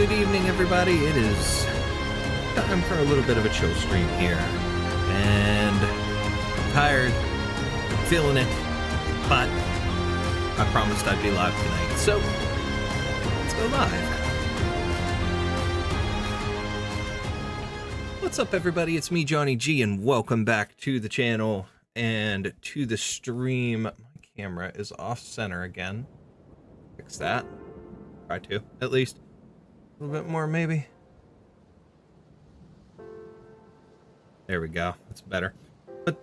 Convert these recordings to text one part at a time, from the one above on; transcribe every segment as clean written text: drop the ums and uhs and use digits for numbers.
Good evening, everybody. It is time for a little bit of a chill stream here. And I'm tired, feeling it, but I promised I'd be live tonight. So, let's go live. What's up, everybody? It's me, Johnny G, and welcome back to the channel and to the stream. My camera is off center again. Fix that. Try to, at least. A little bit more, maybe. There we go. That's better. But,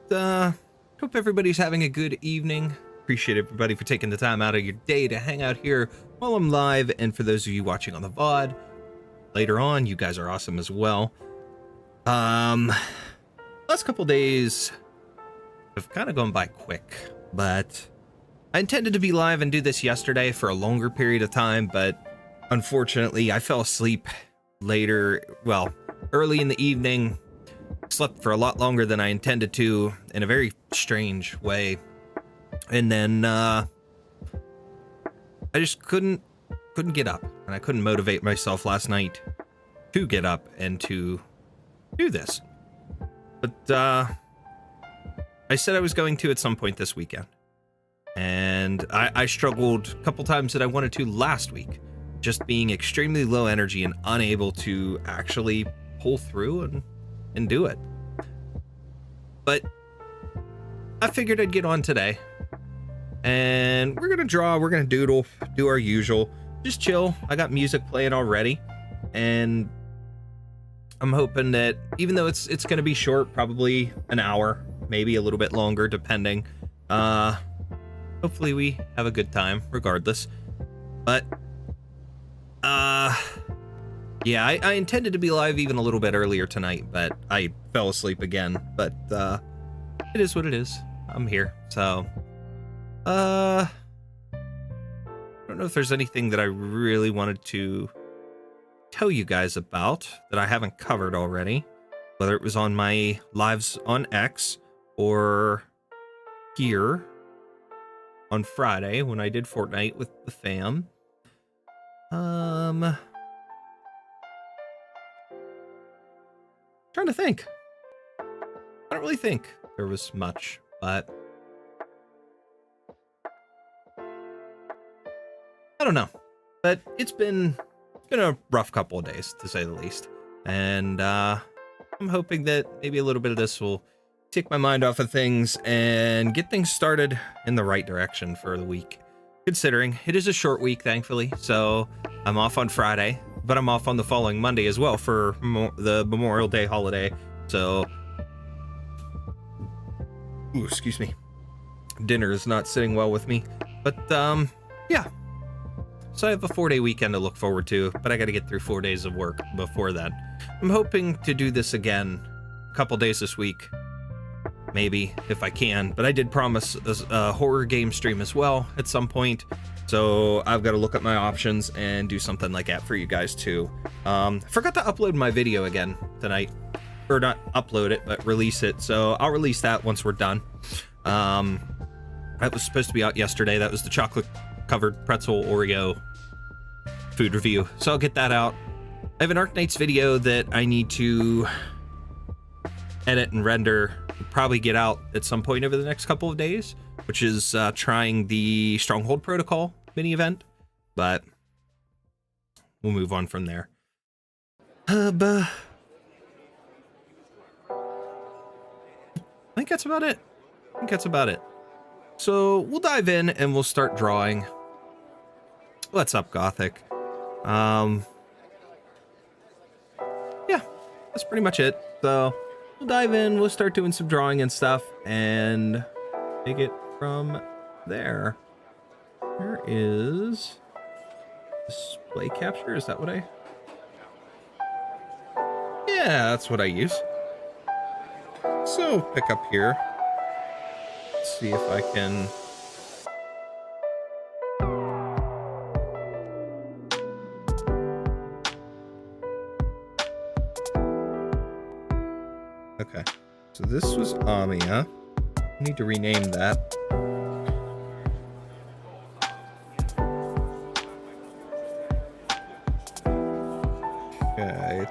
hope everybody's having a good evening. Appreciate everybody for taking the time out of your day to hang out here while I'm live. And for those of you watching on the VOD later on, you guys are awesome as well. Last couple days have kind of gone by quick, but I intended to be live and do this yesterday for a longer period of time, but unfortunately, I fell asleep later, well, early in the evening, slept for a lot longer than I intended to in a very strange way. And then, I just couldn't get up, and I couldn't motivate myself last night to get up and to do this. But, I said I was going to at some point this weekend. And I struggled a couple times that I wanted to last week, just being extremely low energy and unable to actually pull through and do it. But I figured I'd get on today, and we're gonna draw, we're gonna doodle, do our usual, just chill. I got music playing already, and I'm hoping that even though it's gonna be short, probably an hour, maybe a little bit longer, depending, hopefully we have a good time regardless. But yeah, I intended to be live even a little bit earlier tonight, but I fell asleep again. But it is what it is. I'm here. So I don't know if there's anything that I really wanted to tell you guys about that I haven't covered already, whether it was on my lives on X or here on Friday when I did Fortnite with the fam. Trying to think. I don't really think there was much, but I don't know. But it's been a rough couple of days, to say the least. And I'm hoping that maybe a little bit of this will take my mind off of things and get things started in the right direction for the week. Considering it is a short week, thankfully, so I'm off on Friday, but I'm off on the following Monday as well for the Memorial Day holiday. So, ooh, excuse me, dinner is not sitting well with me, but yeah. So I have a 4-day weekend to look forward to, but I got to get through 4 days of work before that. I'm hoping to do this again a couple days this week. Maybe, if I can, but I did promise a horror game stream as well at some point, so I've got to look at my options and do something like that for you guys too. Forgot to upload my video again tonight, or not upload it, but release it, so I'll release that once we're done. That was supposed to be out yesterday. That was the chocolate-covered pretzel Oreo food review, so I'll get that out. I have an Arknights video that I need to edit and render, probably get out at some point over the next couple of days, which is trying the Stronghold Protocol mini event, but we'll move on from there. I think that's about it. So we'll dive in and we'll start drawing. What's up, Gothic? Yeah, that's pretty much it. So we'll dive in, we'll start doing some drawing and stuff, and take it from there. Where is display capture? Is that what I... Yeah, that's what I use. So, pick up here. Let's see if I can... Okay, so this was Amia. I need to rename that.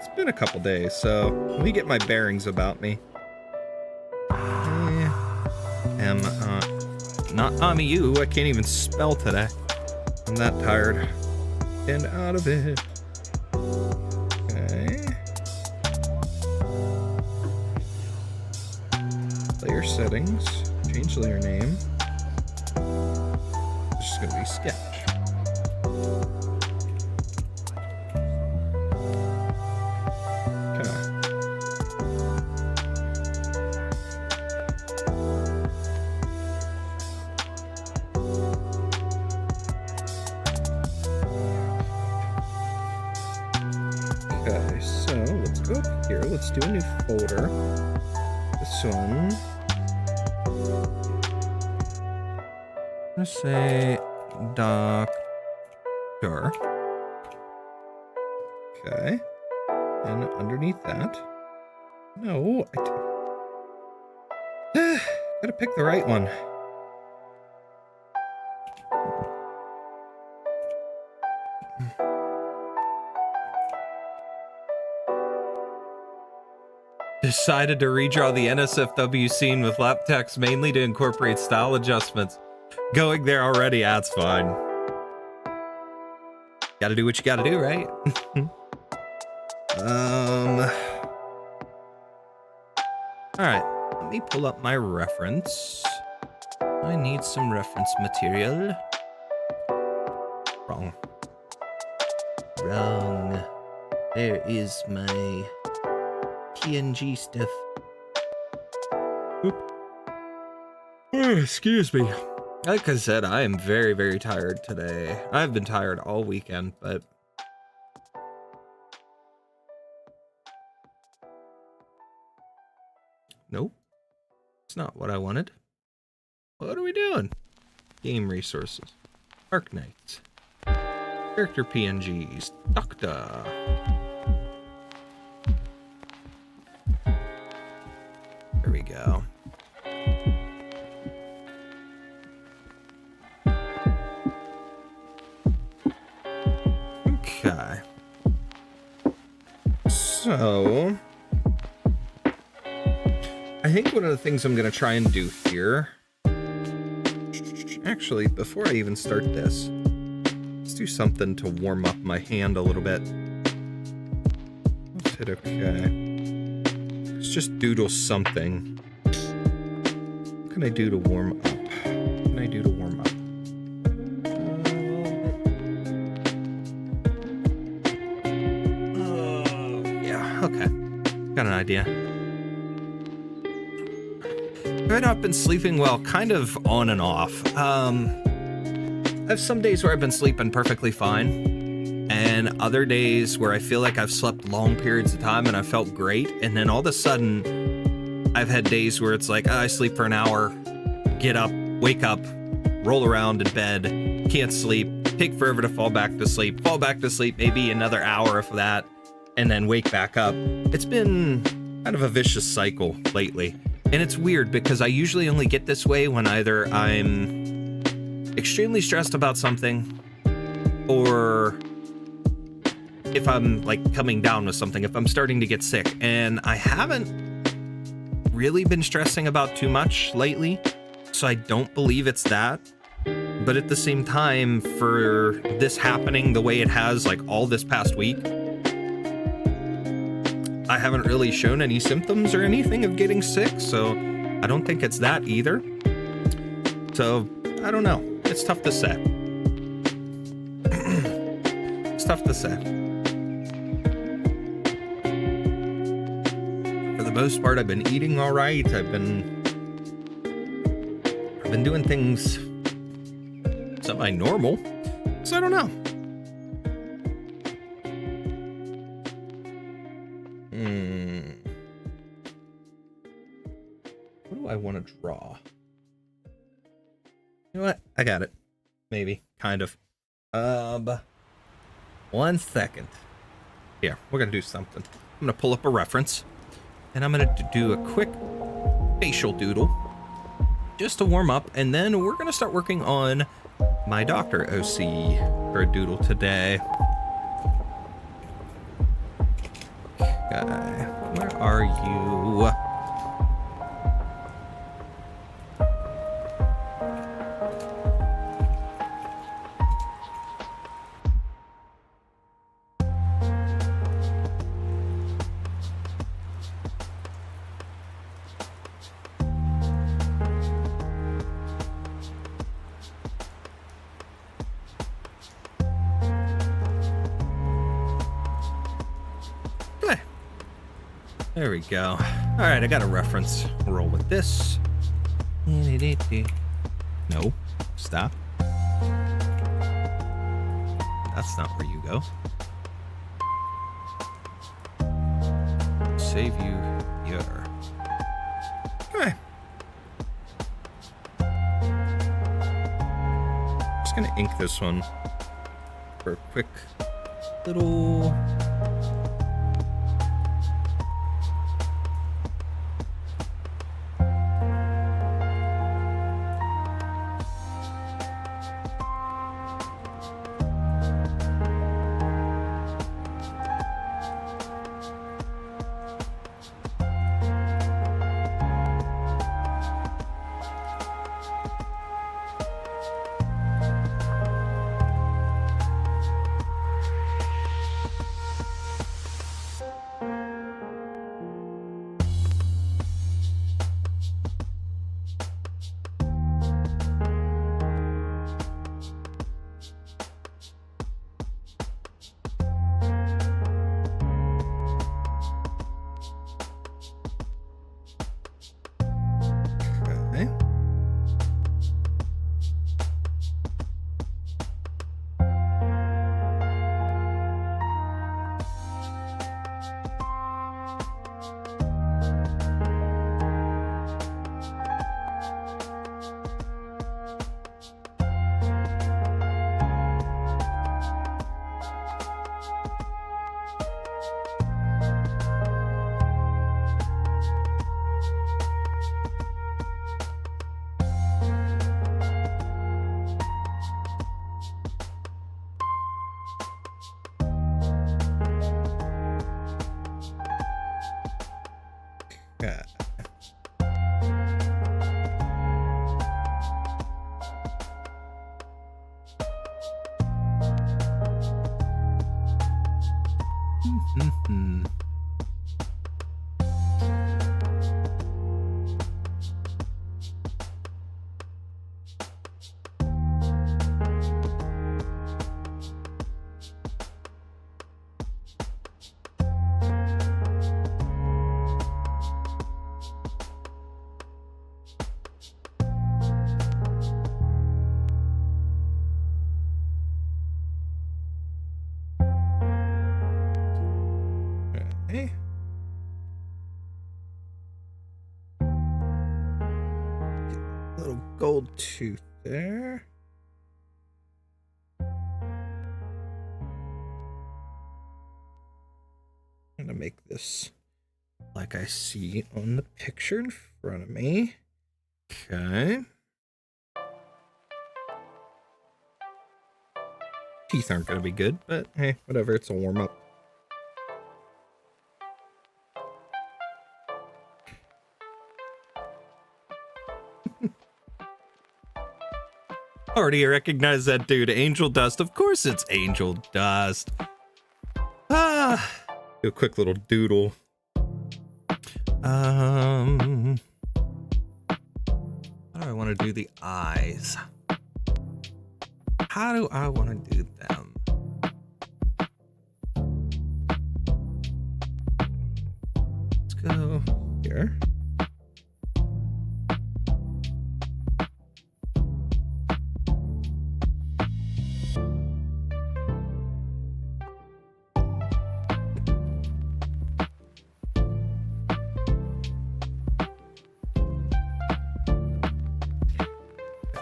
It's been a couple days, so let me get my bearings about me. Not Amiu. I can't even spell today. I'm that tired. And out of it. Okay. Layer settings. Change layer name. It's just gonna be sketch. Okay, so let's go up here. Let's do a new folder. This one. Let's say doctor. Okay. And underneath that. No, gotta pick the right one. Decided to redraw the NSFW scene with lap text mainly to incorporate style adjustments. Going there already, that's fine. Gotta do what you gotta do, right? Alright, let me pull up my reference. I need some reference material. Wrong. There is my PNG stuff. Oop. Oh, excuse me. Like I said, I am very, very tired today. I've been tired all weekend, but... Nope. It's not what I wanted. What are we doing? Game resources. Arknights. Character PNGs. Doctor. There we go. Okay. So, I think one of the things I'm going to try and do here... Actually, before I even start this, let's do something to warm up my hand a little bit. Let's hit okay. Let's just doodle something. What can I do to warm up? What can I do to warm up? Yeah, okay. Got an idea. I've not been sleeping well, kind of on and off. I have some days where I've been sleeping perfectly fine, and other days where I feel like I've slept long periods of time and I felt great, and then all of a sudden I've had days where it's like, I sleep for an hour, get up, wake up, roll around in bed, can't sleep, take forever to fall back to sleep, maybe another hour of that, and then wake back up. It's been kind of a vicious cycle lately. And it's weird because I usually only get this way when either I'm extremely stressed about something or if I'm like coming down with something, if I'm starting to get sick. And I haven't really been stressing about too much lately, so I don't believe it's that. But at the same time, for this happening the way it has like all this past week, I haven't really shown any symptoms or anything of getting sick, so I don't think it's that either. So, I don't know. It's tough to say. It's tough to say. For the most part, I've been eating all right. I've been doing things semi-normal, so I don't know. What do I want to draw? You know what? I got it. Maybe. Kind of. 1 second. Here, we're gonna do something. I'm gonna pull up a reference, and I'm gonna do a quick facial doodle just to warm up, and then we're gonna start working on my Doctor OC for a doodle today. Okay, where are you? There we go. All right, I got a reference. Roll with this. No, stop. That's not where you go. Save you here. Okay. Just gonna ink this one for a quick little. Little gold tooth there. I'm gonna make this like I see on the picture in front of me. Okay. Teeth aren't gonna be good, but hey, whatever, it's a warm-up. Already recognize that dude. Angel Dust. Of course it's Angel Dust. Do a quick little doodle. How do I want to do the eyes? How do I want to do them? Let's go here.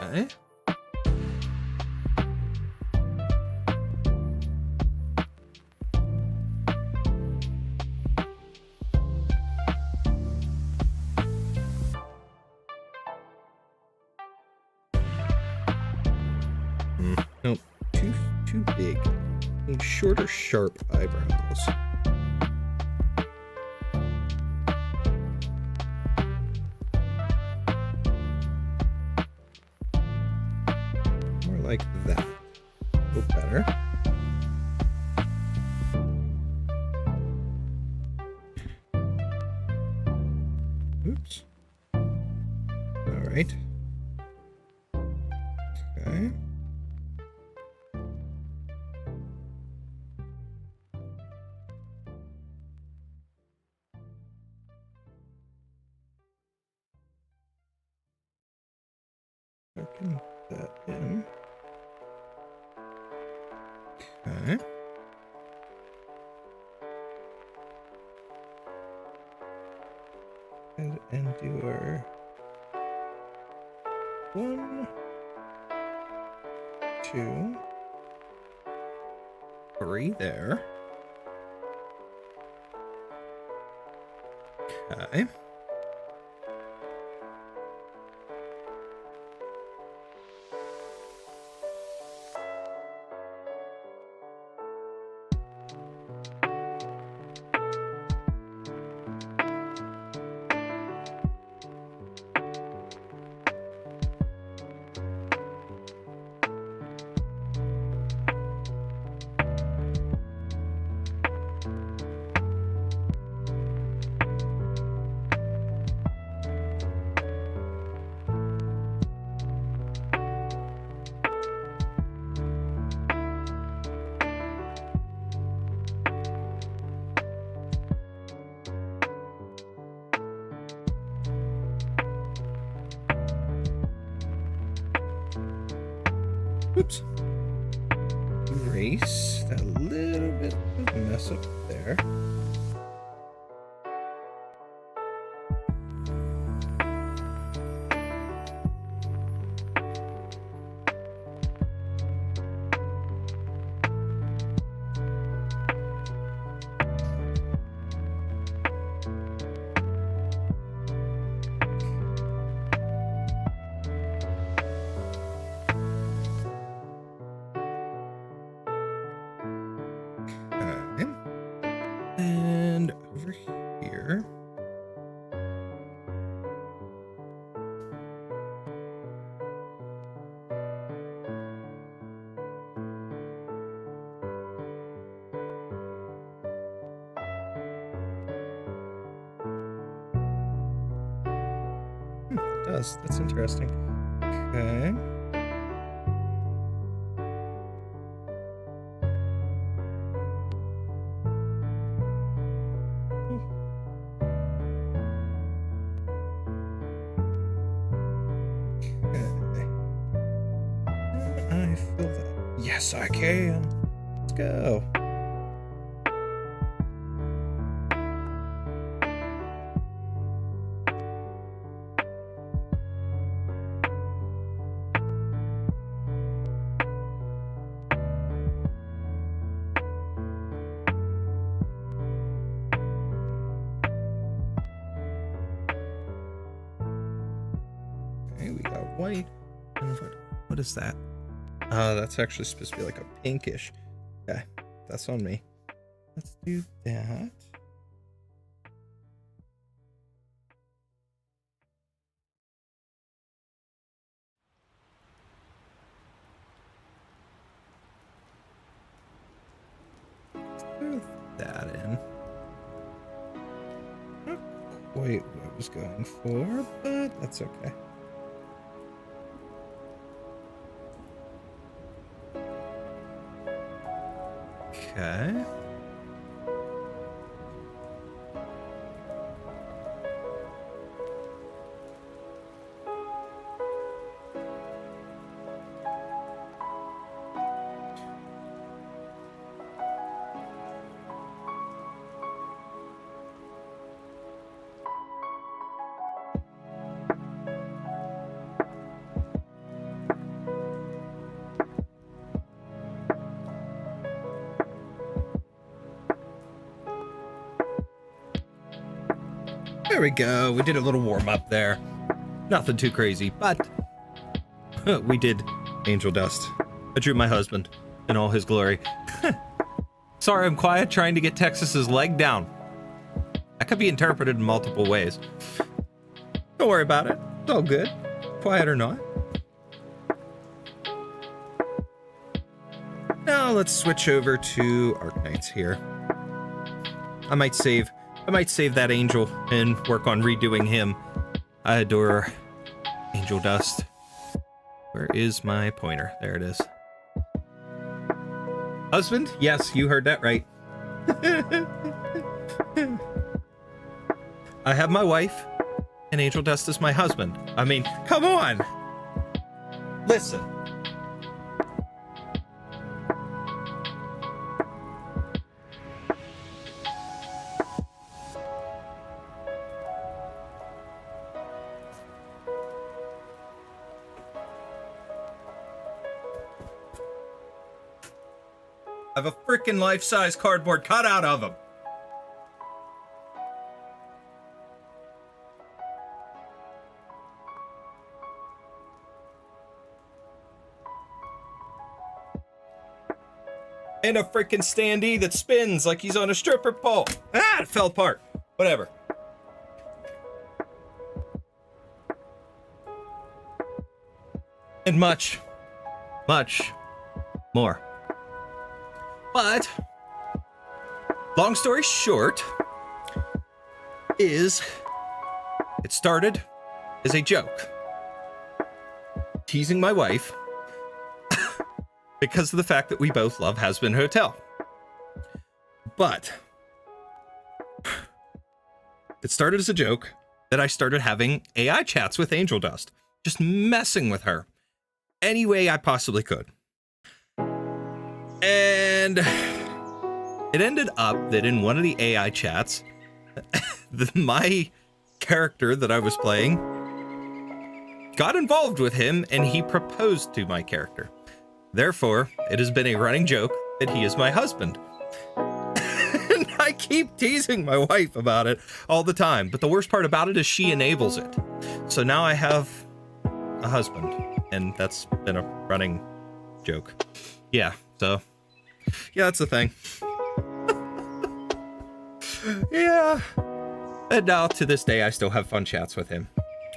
Okay. Nope, too big. Need shorter, sharp eyebrows. like that. Oh, better. Oops. All right. Okay. I can put that in. Okay. And do our 1, 2, 3 there. Okay. Oops. Erase that little bit of mess up there. And over here. It does. That's interesting. Okay. I feel that. Yes, I can. Let's go. Okay, we got white. And what is that? That's actually supposed to be like a pinkish. Okay, that's on me. Let's do that. Let's throw that in. Not quite what I was going for, but that's okay. Okay. There we go. We did a little warm up there. Nothing too crazy, but we did angel dust. I drew my husband in all his glory. Sorry, I'm quiet trying to get Texas's leg down. That could be interpreted in multiple ways. Don't worry about it. It's all good. Quiet or not. let's switch over to Arknights here. I might save that angel and work on redoing him. I adore Angel Dust. Where is my pointer? There it is. Husband? Yes, you heard that right. I have my wife, and Angel Dust is my husband. I mean, come on! Listen. I have a freaking life-size cardboard cutout of him. And a freaking standee that spins like he's on a stripper pole. Ah, it fell apart. Whatever. And much, much more. But, long story short, it started as a joke. Teasing my wife because of the fact that we both love Has Been Hotel. But, it started as a joke that I started having AI chats with Angel Dust. Just messing with her any way I possibly could. And it ended up that in one of the AI chats, my character that I was playing got involved with him and he proposed to my character. Therefore, it has been a running joke that he is my husband. And I keep teasing my wife about it all the time. But the worst part about it is she enables it. So now I have a husband, and that's been a running joke. Yeah, so... yeah, that's the thing. Yeah. And now, to this day, I still have fun chats with him.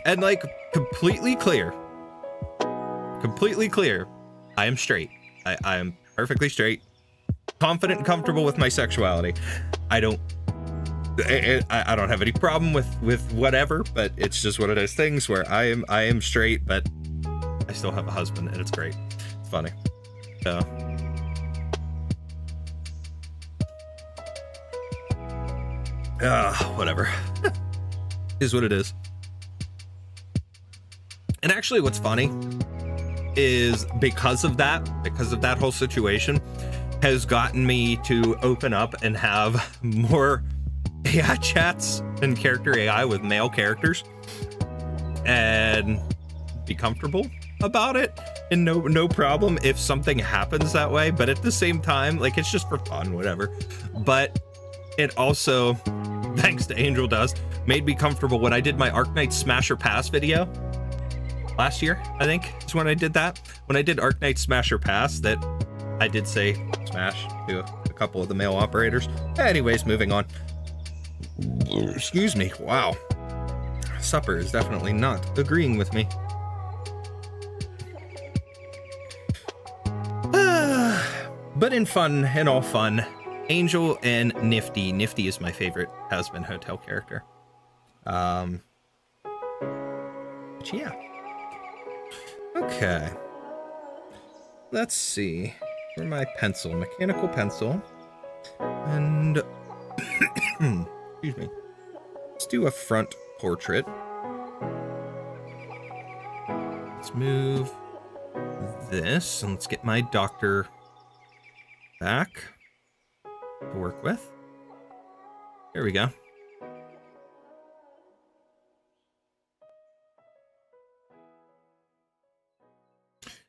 And, like, completely clear, I am straight. I am perfectly straight. Confident and comfortable with my sexuality. I don't have any problem with whatever, but it's just one of those things where I am straight, but I still have a husband, and it's great. It's funny. So... whatever. Is what it is. And actually what's funny is because of that whole situation has gotten me to open up and have more AI chats and character AI with male characters and be comfortable about it and no problem if something happens that way. But at the same time, like, it's just for fun, whatever. But it also, thanks to Angel Dust, made me comfortable when I did my Arknights Smasher Pass video. Last year, I think, is when I did that. When I did Arknights Smasher Pass, that I did say smash to a couple of the male operators. Anyways, moving on. Excuse me. Wow. Supper is definitely not agreeing with me. But in fun, in all fun, Angel and Nifty. Nifty is my favorite Has Been Hotel character. But yeah. Okay. Let's see. For my pencil, mechanical pencil. And excuse me. Let's do a front portrait. Let's move this and let's get my doctor back to work with. There we go.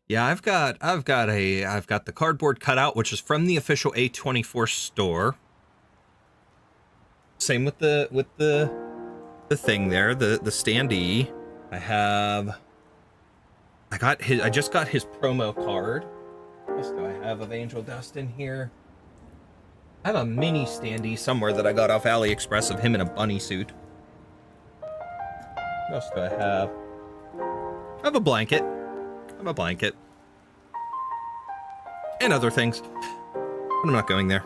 Yeah, I've got the cardboard cutout, which is from the official A24 store. Same with the thing there, the standee. I just got his promo card. What else do I have of Angel Dust in here? I have a mini standee somewhere that I got off AliExpress of him in a bunny suit. What else do I have? I have a blanket. And other things. I'm not going there.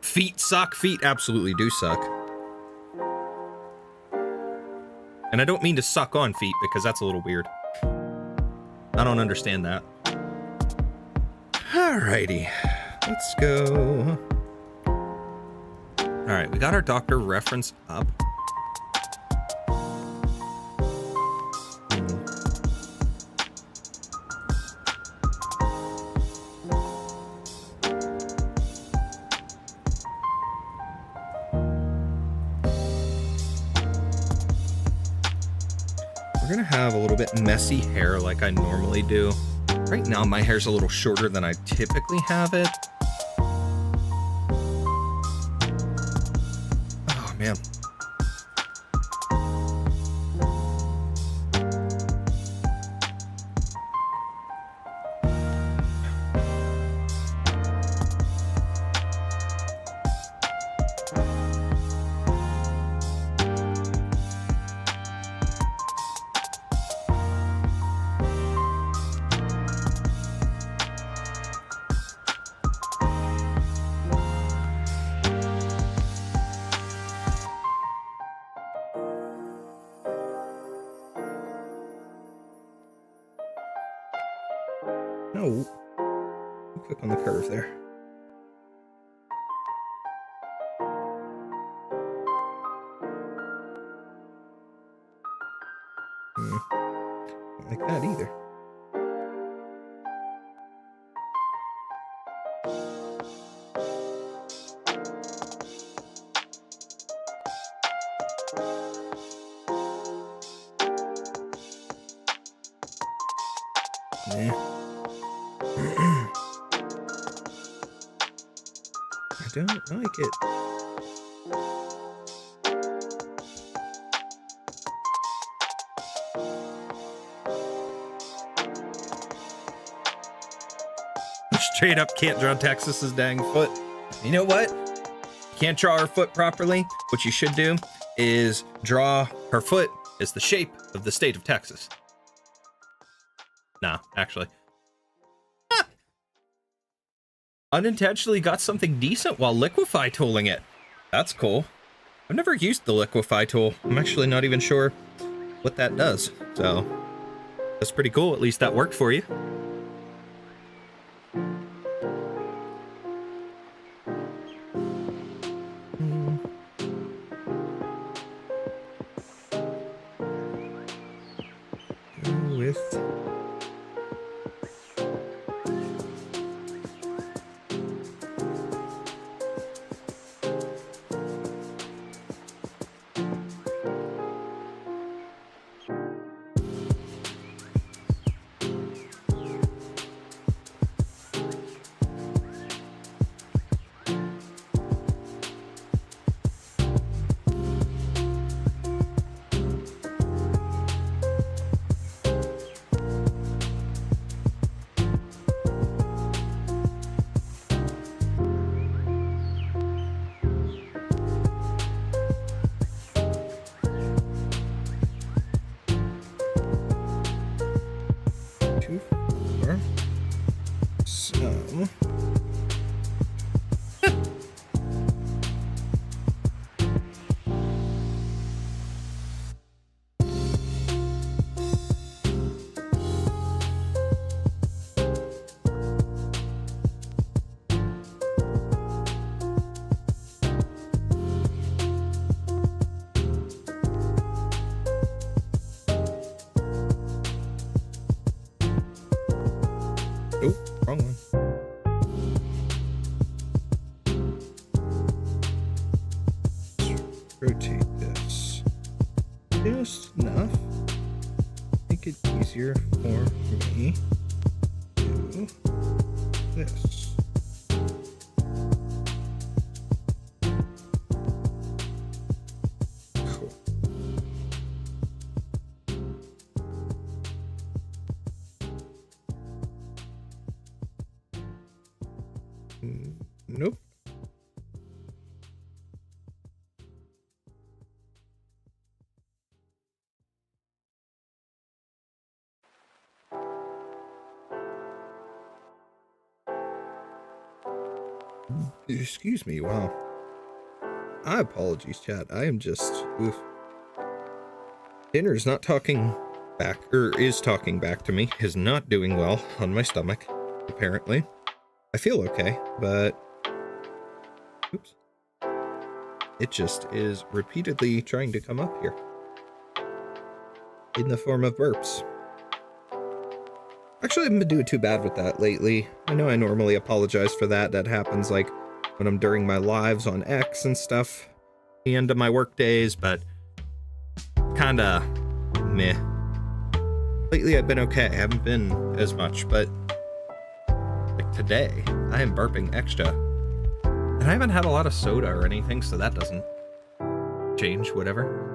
Feet suck. Feet absolutely do suck. And I don't mean to suck on feet, because that's a little weird. I don't understand that. Alrighty. Let's go. Alright, we got our doctor reference up. We're gonna have a little bit messy hair like I normally do. Right now my hair's a little shorter than I typically have it. Oh man. No. Too quick on the curve there. Not like that either. Nah. I don't like it. Straight up can't draw Texas's dang foot. You know what? Can't draw her foot properly. What you should do is draw her foot as the shape of the state of Texas. Nah, actually. Unintentionally got something decent while liquefy tooling it. That's cool. I've never used the liquefy tool. I'm actually not even sure what that does. So that's pretty cool. At least that worked for you. Oh, wrong one. Rotate this just enough. Make it easier for me to do this. Cool. Nope. Excuse me, wow. I apologize, chat. I am just... Oof. Dinner is not talking back, or is talking back to me. Is not doing well on my stomach, apparently. I feel okay, but... Oops. It just is repeatedly trying to come up here. In the form of burps. Actually, I haven't been doing too bad with that lately. I know I normally apologize for that. That happens, like, when I'm during my lives on X and stuff. The end of my work days, but... kinda... meh. Lately, I've been okay. I haven't been as much, but... like, today, I am burping extra. And I haven't had a lot of soda or anything, so that doesn't... change, whatever.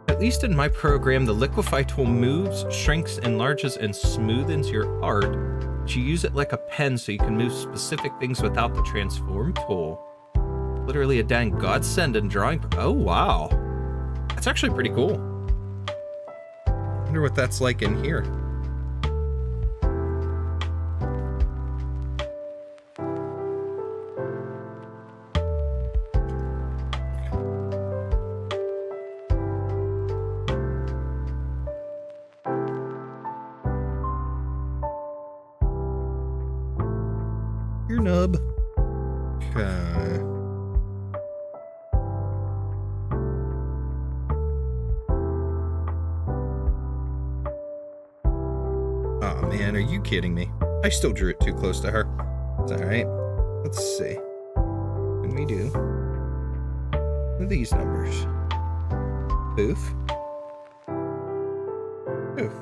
At least in my program, the liquefy tool moves, shrinks, enlarges, and smoothens your art. But you use it like a pen so you can move specific things without the transform tool. Literally a dang godsend in drawing. Oh, wow. That's actually pretty cool. I wonder what that's like in here. Nub. Okay. Oh man, are you kidding me? I still drew it too close to her. It's alright. Let's see. What can we do? What are these numbers? Poof. Poof.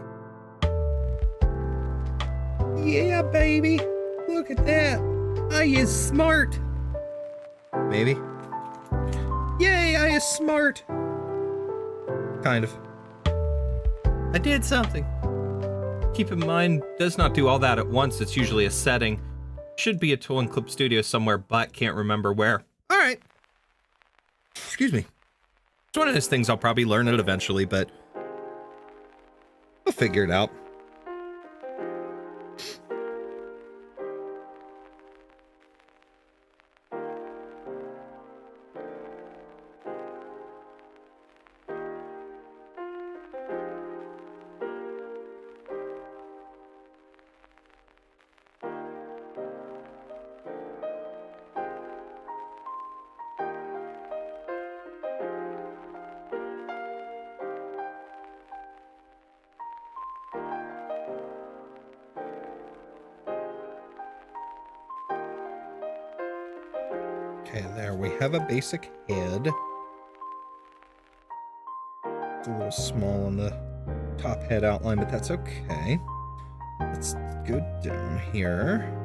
Yeah, baby. Look at that. I is smart. Maybe. Yay, I is smart. Kind of. I did something. Keep in mind, does not do all that at once. It's usually a setting. Should be a tool in Clip Studio somewhere, but can't remember where. All right. Excuse me. It's one of those things I'll probably learn it eventually, but I'll figure it out. Okay, there we have a basic head. It's a little small on the top head outline, but that's okay. Let's go down here.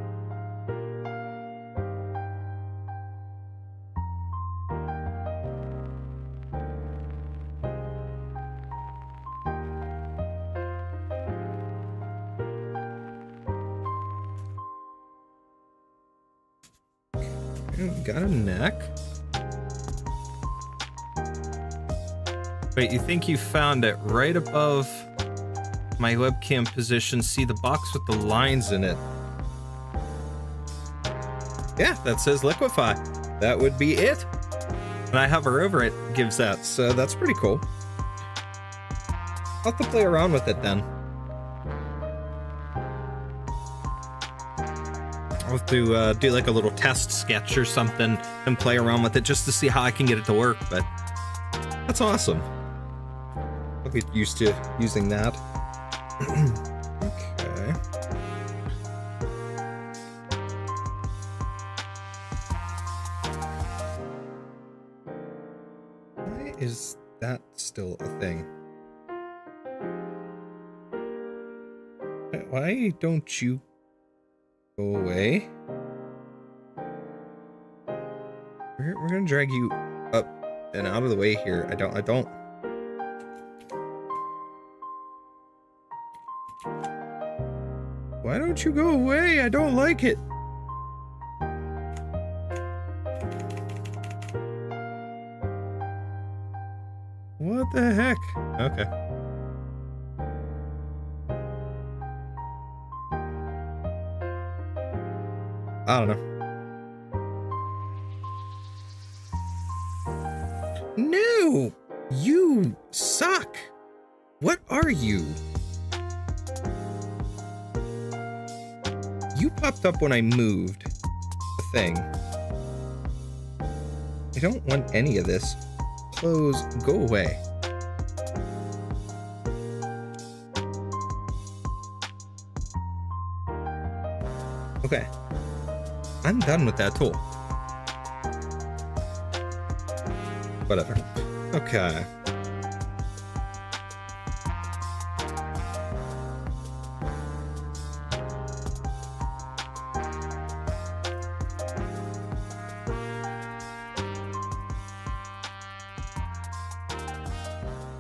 Got a neck. Wait, you think you found it right above my webcam position? See the box with the lines in it? Yeah, that says liquefy. That would be it. And I hover over it, gives that. So that's pretty cool. I'll have to play around with it then. I'll have to do like a little test sketch or something and play around with it just to see how I can get it to work, but that's awesome. I'll get used to using that. Okay. Why is that still a thing? Why don't you go away? We're gonna drag you up and out of the way here. I don't. Why don't you go away? I don't like it. What the heck? Okay. I don't know. No! You suck! What are you? You popped up when I moved the thing. I don't want any of this. Close, go away. Okay. I'm done with that tool. Whatever. Okay.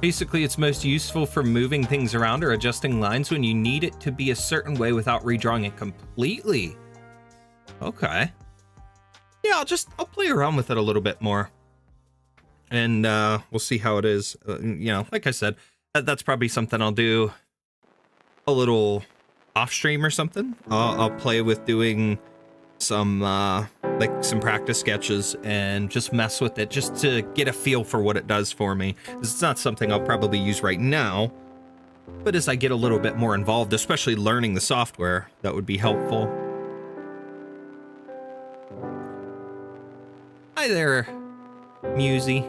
Basically, it's most useful for moving things around or adjusting lines when you need it to be a certain way without redrawing it completely. Okay. Yeah, I'll play around with it a little bit more. And we'll see how it is. You know, like I said, that's probably something I'll do a little off stream or something. I'll play with doing some like some practice sketches and just mess with it just to get a feel for what it does for me. It's not something I'll probably use right now, but as I get a little bit more involved, especially learning the software, that would be helpful. Hi there, Musey.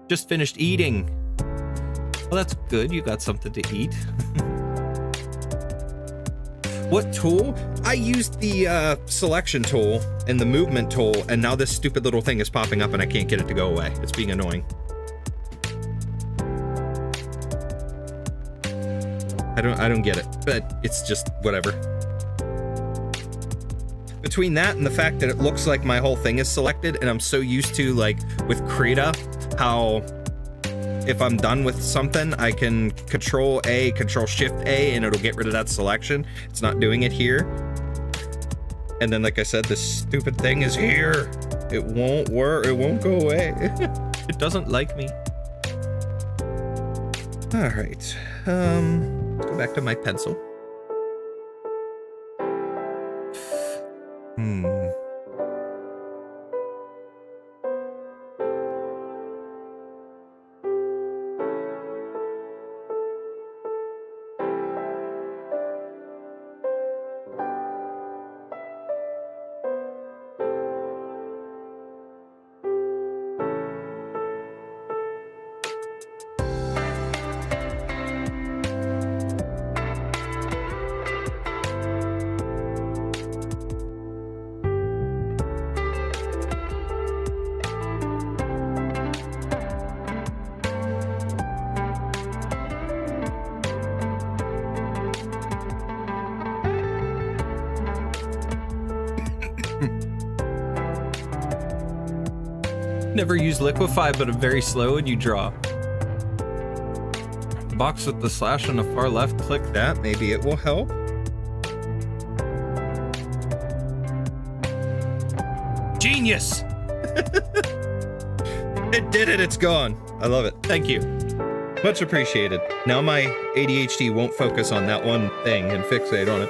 Just finished eating. Well, that's good. You got something to eat. What tool? I used the selection tool and the movement tool, and now this stupid little thing is popping up and I can't get it to go away. It's being annoying. I don't get it, but it's just whatever. Between that and the fact that it looks like my whole thing is selected, and I'm so used to, like, with Krita, how if I'm done with something, I can Control-A, Control-Shift-A, and it'll get rid of that selection. It's not doing it here. And then, like I said, this stupid thing is here. It won't work. It won't go away. It doesn't like me. All right. Let's go back to my pencil. Never use liquefy, but I'm very slow when you draw. The box with the slash on the far left, click that. Maybe it will help. Genius! It did it. It's gone. I love it. Thank you. Much appreciated. Now my ADHD won't focus on that one thing and fixate on it.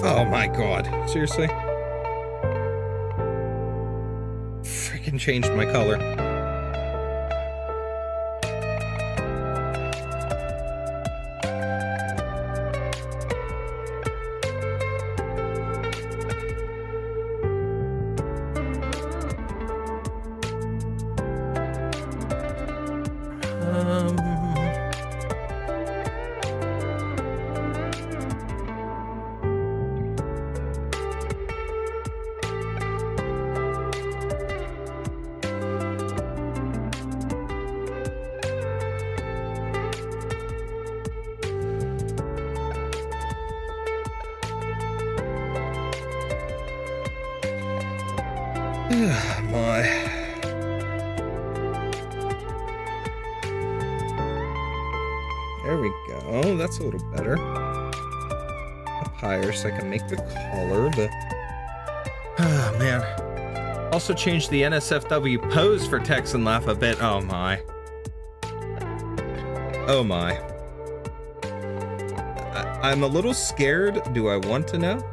Oh my god. Seriously? Freaking changed my color. My. There we go. That's a little better. Up higher so I can make the collar, but... Oh, man. Also changed the NSFW pose for Tex and Laugh a bit. Oh, my. Oh, my. I'm a little scared. Do I want to know?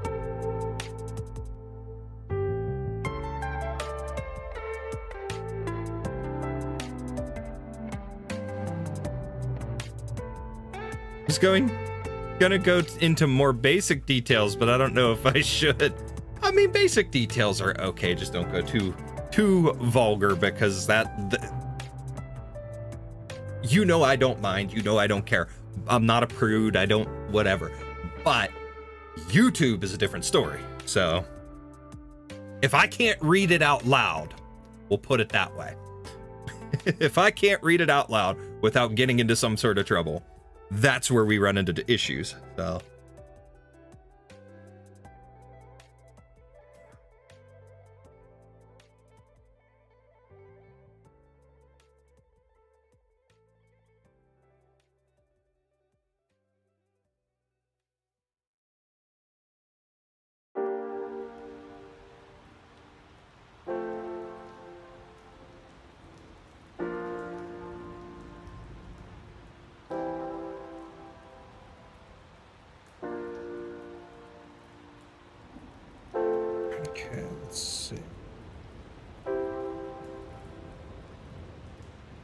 Gonna go into more basic details, but I don't know if I should. I mean, basic details are okay, just don't go too vulgar, because you know I don't mind, you know I don't care. I'm not a prude, I don't whatever. But YouTube is a different story. So if I can't read it out loud, we'll put it that way. If I can't read it out loud without getting into some sort of trouble, that's where we run into issues. So okay, let's see.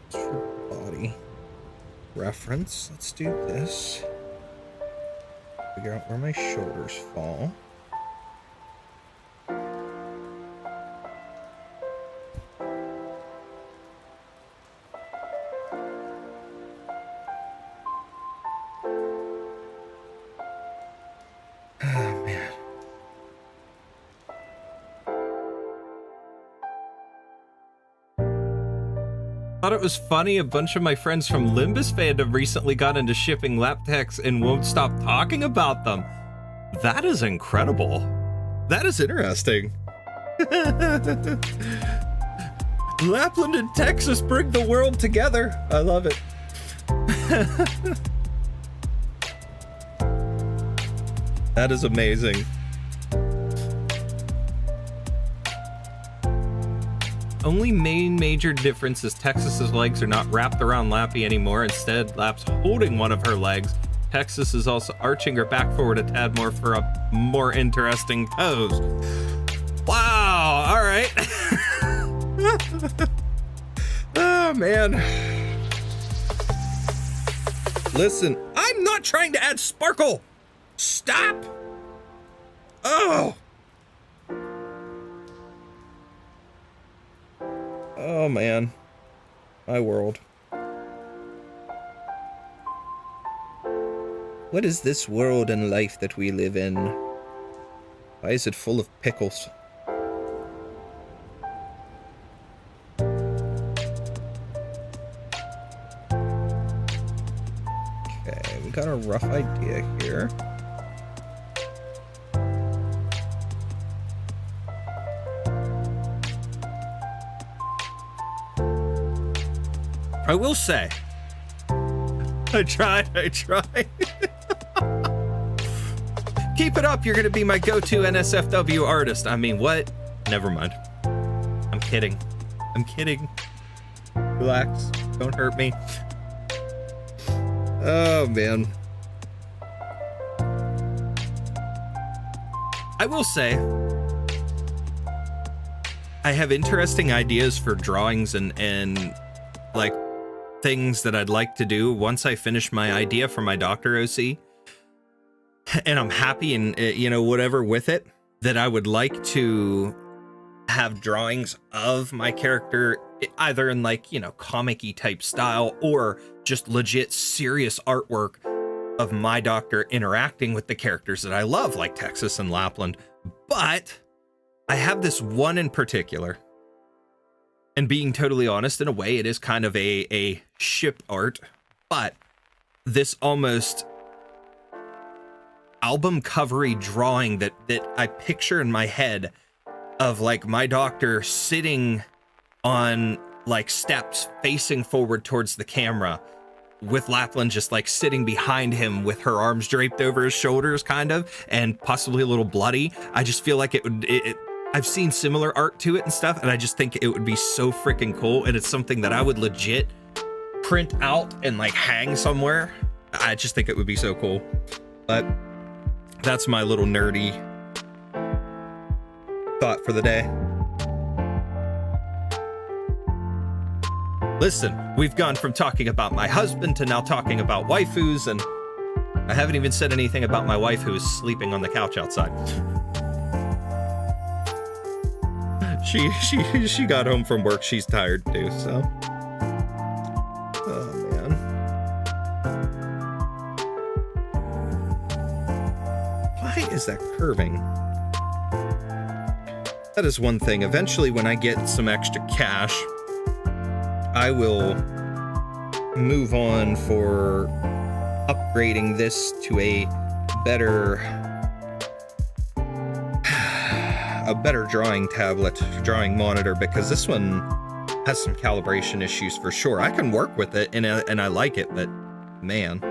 For body reference, let's do this. Figure out where my shoulders fall. Thought it was funny, a bunch of my friends from Limbus fandom recently got into shipping lap techs and won't stop talking about them. That is incredible. That is interesting. Lapland and Texas bring the world together. I love it. That is amazing. Only main major difference is Texas's legs are not wrapped around Lappy anymore. Instead, Lap's holding one of her legs. Texas is also arching her back forward a tad more for a more interesting pose. Wow, all right. Oh, man. Listen, I'm not trying to add sparkle. Stop. Oh. Oh, man. My world. What is this world and life that we live in? Why is it full of pickles? Okay, we got a rough idea here. I will say, I tried. Keep it up, you're gonna be my go-to NSFW artist. I mean, what? Never mind. I'm kidding. Relax, don't hurt me. Oh, man. I will say, I have interesting ideas for drawings and like, things that I'd like to do once I finish my idea for my Doctor OC, and I'm happy and you know, whatever with it, that I would like to have drawings of my character either in like, you know, comic-y type style or just legit serious artwork of my Doctor interacting with the characters that I love, like Texas and Lapland. But I have this one in particular. And being totally honest, in a way, it is kind of a ship art, but this almost album covery drawing that I picture in my head of like my doctor sitting on like steps facing forward towards the camera with Lapland just like sitting behind him with her arms draped over his shoulders kind of, and possibly a little bloody. I just feel like I've seen similar art to it and stuff, and I just think it would be so freaking cool, and it's something that I would legit print out and like hang somewhere. I just think it would be so cool. But that's my little nerdy thought for the day. Listen, we've gone from talking about my husband to now talking about waifus, and I haven't even said anything about my wife who is sleeping on the couch outside. She got home from work. She's tired too, so. Oh man. Why is that curving? That is one thing. Eventually, when I get some extra cash, I will move on for upgrading this to a better drawing tablet, drawing monitor, because this one has some calibration issues for sure. I can work with it and I like it, but man.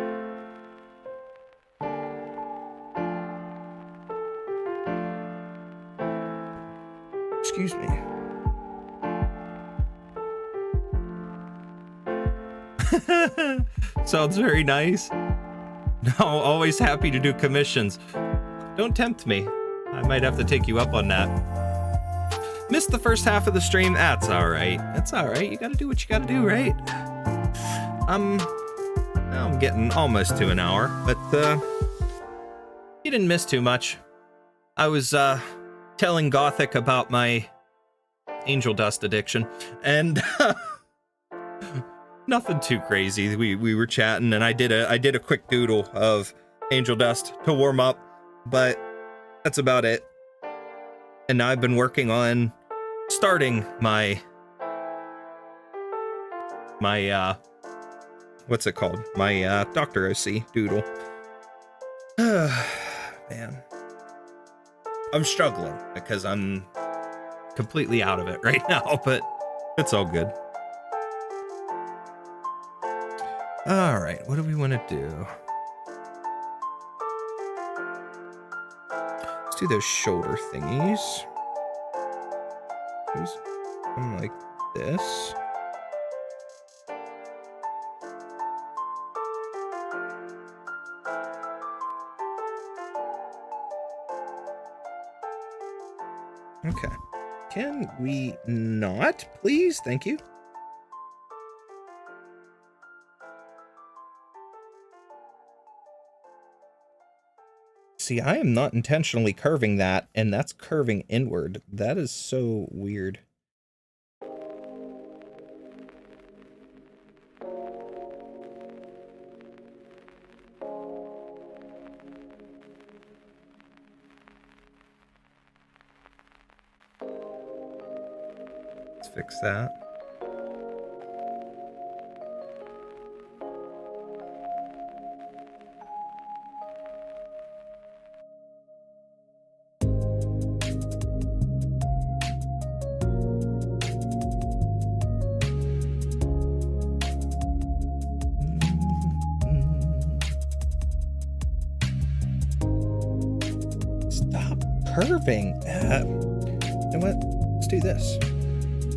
Excuse me. Sounds very nice. No, always happy to do commissions. Don't tempt me. I might have to take you up on that. Missed the first half of the stream. That's all right. That's all right. You gotta do what you gotta do, right? I'm getting almost to an hour, but you didn't miss too much. I was telling Gothic about my angel dust addiction, and nothing too crazy. We were chatting, and I did a quick doodle of angel dust to warm up, but that's about it. And now I've been working on starting my what's it called? My Dr. OC doodle. Man. I'm struggling because I'm completely out of it right now, but it's all good. All right, what do we want to do? Let's do those shoulder thingies. Just something like this. Okay. Can we not, please? Thank you. See, I am not intentionally curving that, and that's curving inward. That is so weird. Let's fix that. Curving. You know what? Let's do this.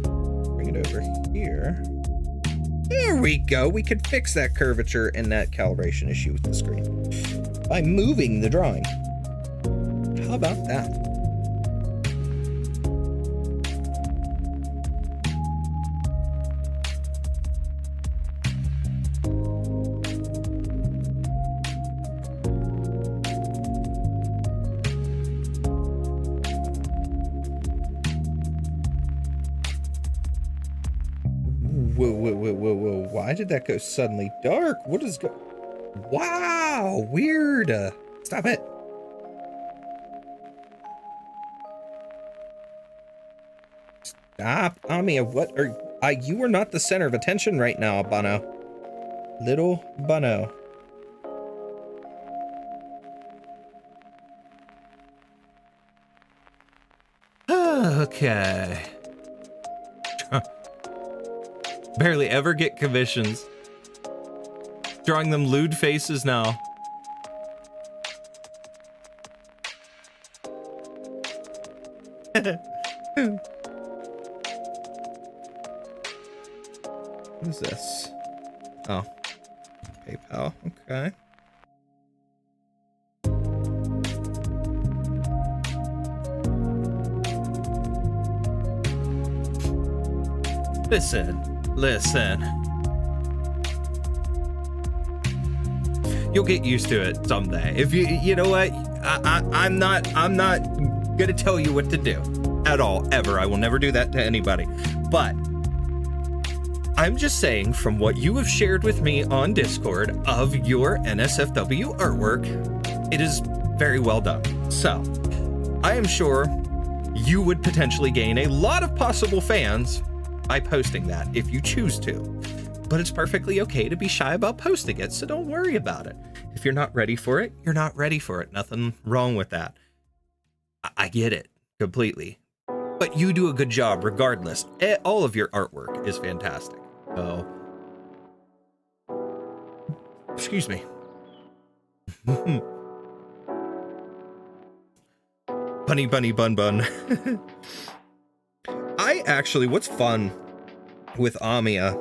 Bring it over here. There we go. We could fix that curvature and that calibration issue with the screen by moving the drawing. How about that? Whoa. Why did that go suddenly dark? What is Wow, weird. Stop it. Stop. Ami, what are you are not the center of attention right now, Bono. Little Bono. Okay. Barely ever get commissions. Drawing them lewd faces now. What is this? Oh. PayPal. Okay. Listen. You'll get used to it someday. If you know what, I'm not gonna tell you what to do at all, ever. I will never do that to anybody. But I'm just saying, from what you have shared with me on Discord of your NSFW artwork, it is very well done. So I am sure you would potentially gain a lot of possible fans by posting that if you choose to, but it's perfectly okay to be shy about posting it, so don't worry about it. If you're not ready for it, you're not ready for it. Nothing wrong with that. I get it completely, but you do a good job regardless. All of your artwork is fantastic. So, excuse me. Bunny bun bun. What's fun with Amia,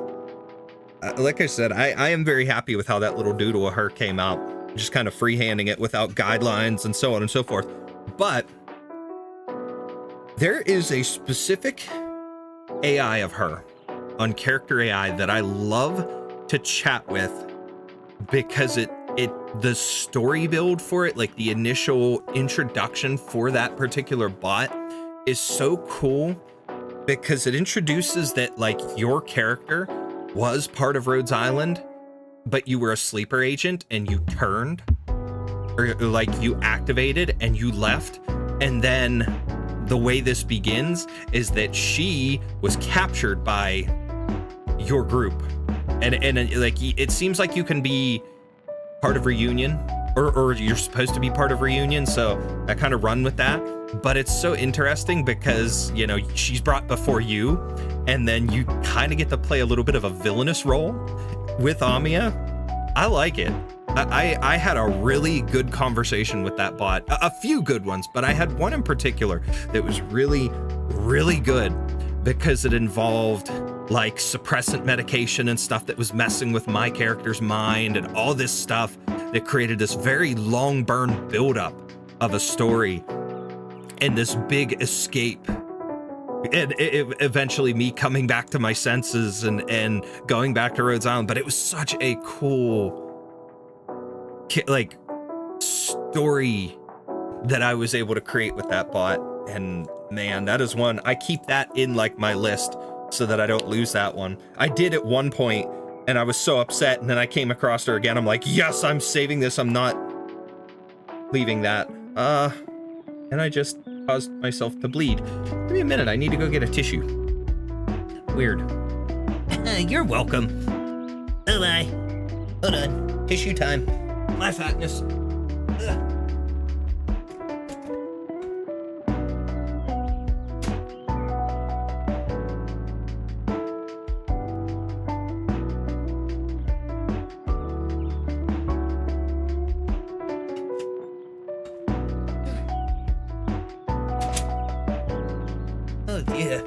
like I said, I am very happy with how that little doodle of her came out, just kind of freehanding it without guidelines and so on and so forth. But there is a specific AI of her on Character AI that I love to chat with, because the story build for it, like the initial introduction for that particular bot, is so cool, because it introduces that, like, your character was part of Rhodes Island, but you were a sleeper agent and you turned, or like you activated and you left. And then the way this begins is that she was captured by your group. And like, it seems like you can be part of Reunion, or you're supposed to be part of Reunion. So I kind of run with that. But it's so interesting because, you know, she's brought before you, and then you kind of get to play a little bit of a villainous role with Amia. I like it. I had a really good conversation with that bot, a few good ones, but I had one in particular that was really, really good, because it involved like suppressant medication and stuff that was messing with my character's mind and all this stuff that created this very long burn buildup of a story and this big escape, and eventually me coming back to my senses and going back to Rhodes Island. But it was such a cool, like, story that I was able to create with that bot. And man, that is one, I keep that in like my list so that I don't lose that one. I did at one point and I was so upset, and then I came across her again. I'm like, yes, I'm saving this. I'm not leaving that. And I just caused myself to bleed. Give me a minute, I need to go get a tissue. Weird. You're welcome. Oh my. Hold on. Tissue time. My fatness. Ugh. Oh dear.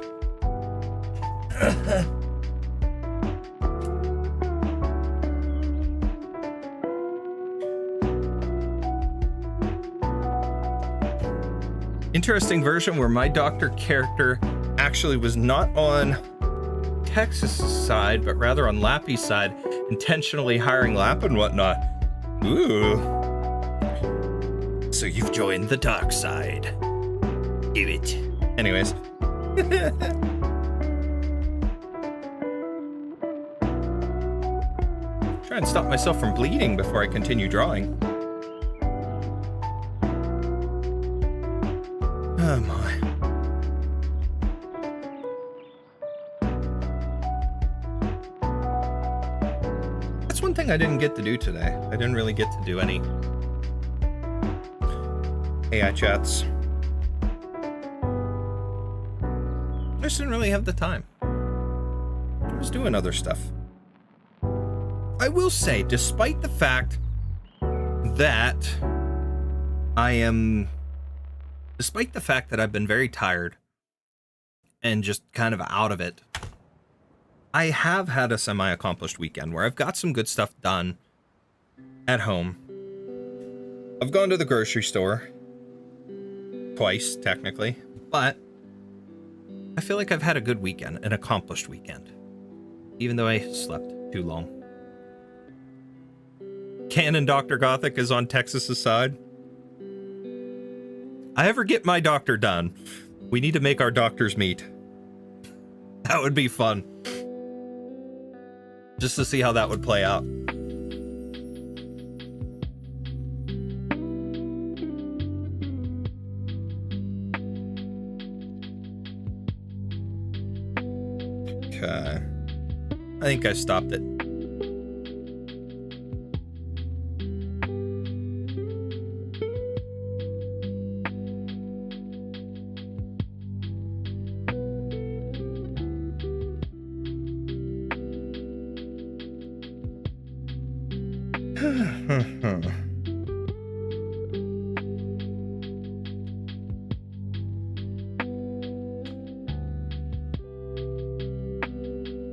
Interesting version where my doctor character actually was not on Texas' side, but rather on Lappy's side, intentionally hiring Lapp and whatnot. Ooh. So you've joined the dark side. Do it. Anyways. Try and stop myself from bleeding before I continue drawing. Oh my. That's one thing I didn't get to do today. I didn't really get to do any AI chats. just didn't really have the time. I was doing other stuff. I will say, despite the fact that I've been very tired and just kind of out of it, I have had a semi-accomplished weekend where I've got some good stuff done at home. I've gone to the grocery store twice, technically, but I feel like I've had a good weekend, an accomplished weekend, even though I slept too long. Canon Dr. Gothic is on Texas's side. I ever get my doctor done, we need to make our doctors meet. That would be fun. Just to see how that would play out. Okay. I think I stopped it.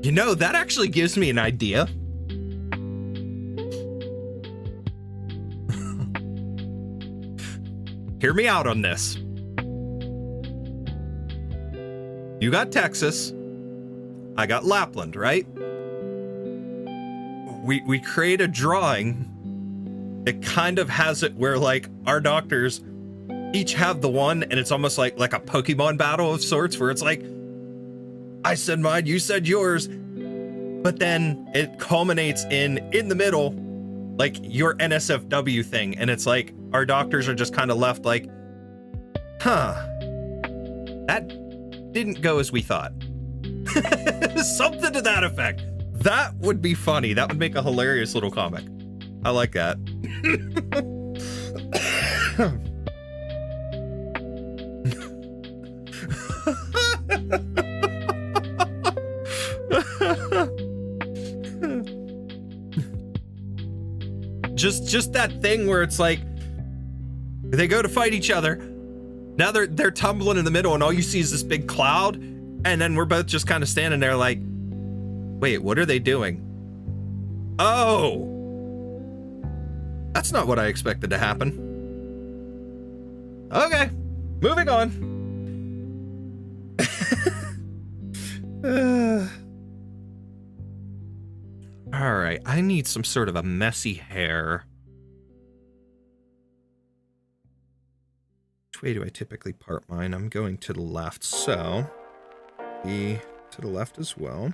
You know, that actually gives me an idea. Hear me out on this. You got Texas. I got Lapland, right? We create a drawing. It kind of has it where, like, our doctors each have the one, and it's almost like a Pokemon battle of sorts, where it's like, I said mine, you said yours, but then it culminates in the middle, like your NSFW thing, and it's like our doctors are just kind of left like, huh, that didn't go as we thought. Something to that effect. That would be funny. That would make a hilarious little comic. I like that. Just that thing where it's like they go to fight each other. Now they're tumbling in the middle, and all you see is this big cloud, and then we're both just kind of standing there like, wait, what are they doing? Oh, that's not what I expected to happen. Okay, moving on. All right, I need some sort of a messy hair. Which way do I typically part mine? I'm going to the left, so be to the left as well.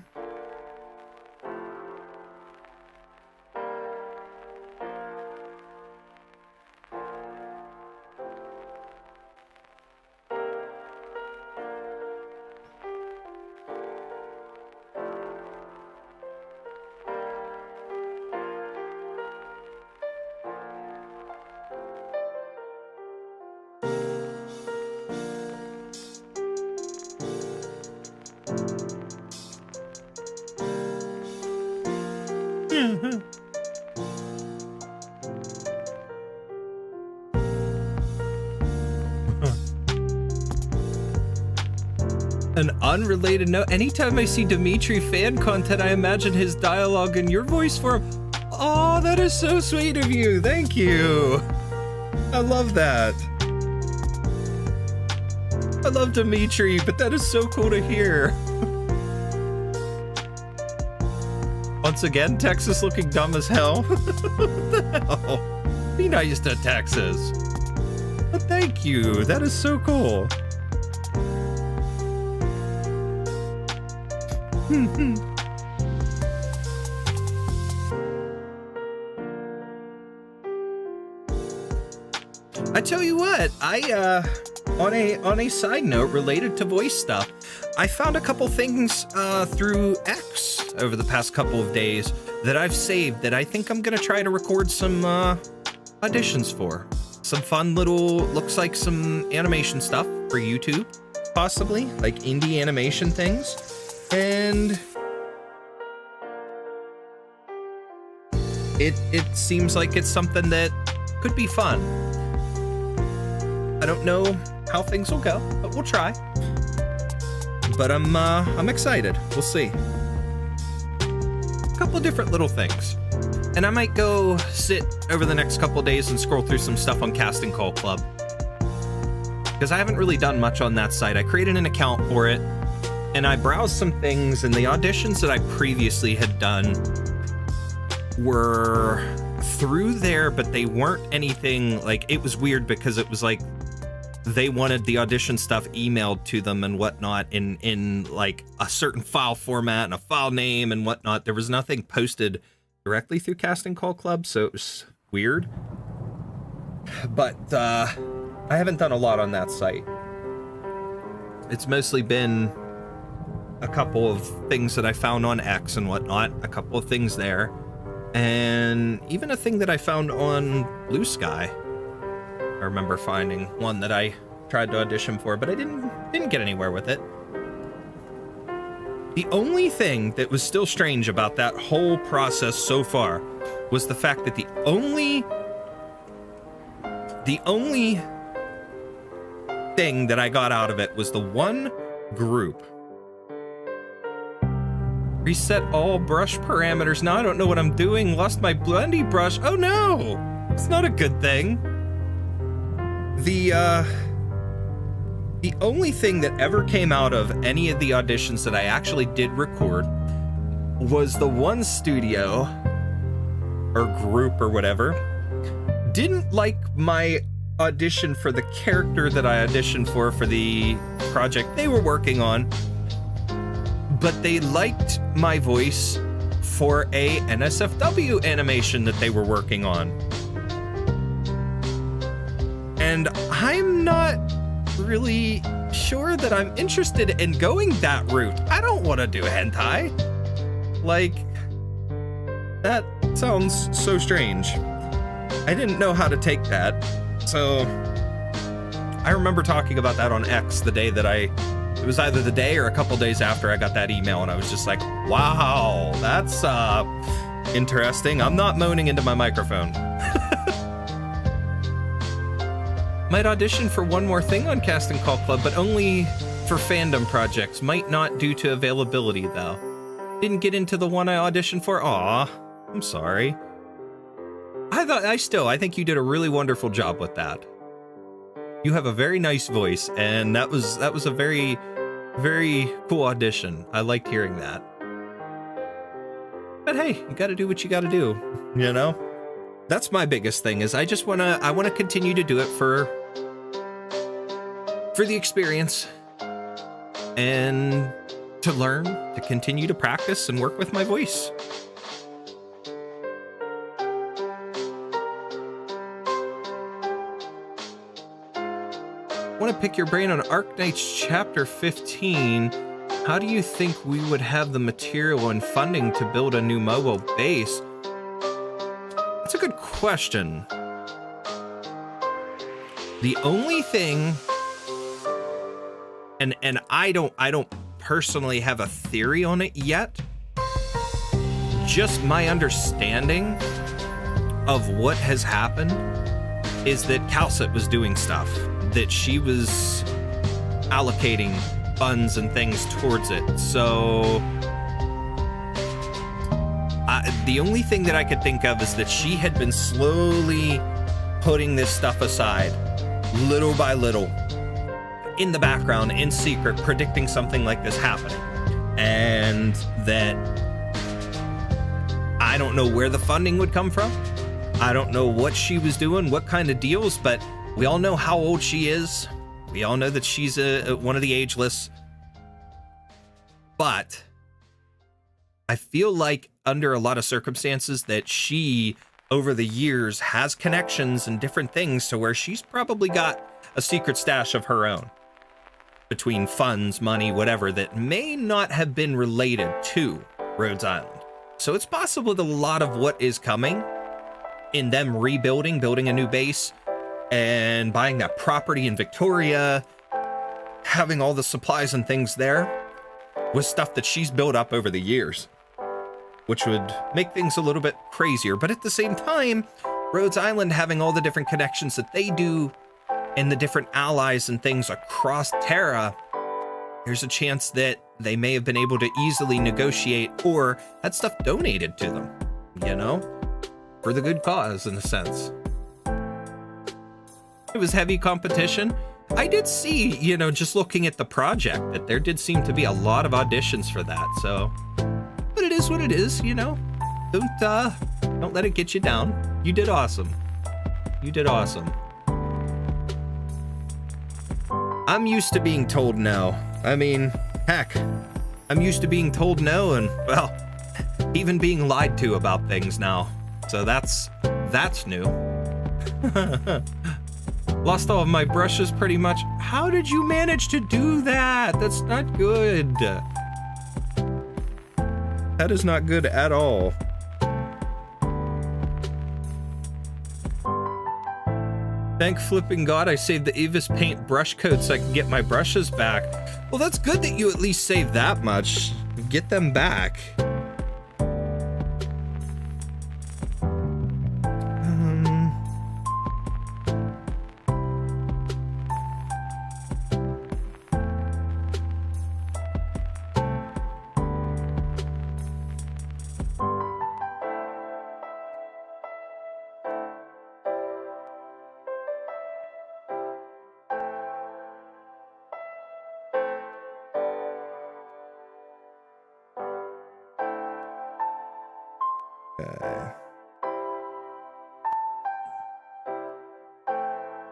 An unrelated note, anytime I see Dimitri fan content, I imagine his dialogue in your voice form. Oh, that is so sweet of you. Thank you. I love that. I love Dimitri, but that is so cool to hear. Once again, Texas looking dumb as hell. What the hell? Be nice to Texas. But thank you. That is so cool. I tell you what, on a side note related to voice stuff, I found a couple things through X over the past couple of days that I've saved that I think I'm gonna try to record some auditions for. Some fun little, looks like some animation stuff for YouTube. possibly, like indie animation things. And it seems like it's something that could be fun. I don't know how things will go, but we'll try. But I'm excited. We'll see. A couple of different little things. And I might go sit over the next couple of days and scroll through some stuff on Casting Call Club, because I haven't really done much on that site. I created an account for it, and I browsed some things, and the auditions that I previously had done were through there, but they weren't anything, like, it was weird because it was like they wanted the audition stuff emailed to them and whatnot in like a certain file format and a file name and whatnot. There was nothing posted directly through Casting Call Club, so it was weird. But I haven't done a lot on that site. It's mostly been a couple of things that I found on X and whatnot, a couple of things there, and even a thing that I found on Blue Sky. I remember finding one that I tried to audition for, but I didn't get anywhere with it. The only thing that was still strange about that whole process so far was the fact that the only thing that I got out of it was the one group. Reset all brush parameters. Now I don't know what I'm doing. Lost my blendy brush. Oh no! It's not a good thing. The only thing that ever came out of any of the auditions that I actually did record was the one studio or group or whatever didn't like my audition for the character that I auditioned for the project they were working on, but they liked my voice for a NSFW animation that they were working on. And I'm not really sure that I'm interested in going that route. I don't want to do hentai. Like, that sounds so strange. I didn't know how to take that. So I remember talking about that on X the day that it was either the day or a couple days after I got that email, and I was just like, wow, that's interesting. I'm not moaning into my microphone. Might audition for one more thing on Casting Call Club, but only for fandom projects. Might not due to availability, though. Didn't get into the one I auditioned for. Aw, I'm sorry. I think you did a really wonderful job with that. You have a very nice voice, and that was a very, very cool audition. I liked hearing that. But hey, you gotta do what you gotta do, you know? That's my biggest thing, is I wanna continue to do it for the experience and to learn, to continue to practice and work with my voice. I want to pick your brain on Arknights Chapter 15. How do you think we would have the material and funding to build a new mobile base? That's a good question. The only thing, and I don't personally have a theory on it yet. Just my understanding of what has happened is that Calcit was doing stuff, that she was allocating funds and things towards it. So the only thing that I could think of is that she had been slowly putting this stuff aside, little by little, in the background, in secret, predicting something like this happening. And that I don't know where the funding would come from. I don't know what she was doing, what kind of deals, but we all know how old she is. We all know that she's one of the ageless. But I feel like under a lot of circumstances that she, over the years, has connections and different things to where she's probably got a secret stash of her own between funds, money, whatever, that may not have been related to Rhodes Island. So it's possible that a lot of what is coming in them building a new base and buying that property in Victoria having all the supplies and things there was stuff that she's built up over the years, which would make things a little bit crazier. But at the same time, Rhodes Island having all the different connections that they do and the different allies and things across Terra, there's a chance that they may have been able to easily negotiate or had stuff donated to them, you know, for the good cause in a sense. It was heavy competition. I did see, you know, just looking at the project, that there did seem to be a lot of auditions for that. So, but it is what it is, you know. Don't let it get you down. You did awesome. You did awesome. I'm used to being told no. I mean, heck, I'm used to being told no and, well, even being lied to about things now. So that's new. Lost all of my brushes pretty much. How did you manage to do that? That's not good. That is not good at all. Thank flipping God I saved the Avis paint brush code so I can get my brushes back. Well, that's good that you at least saved that much. Get them back.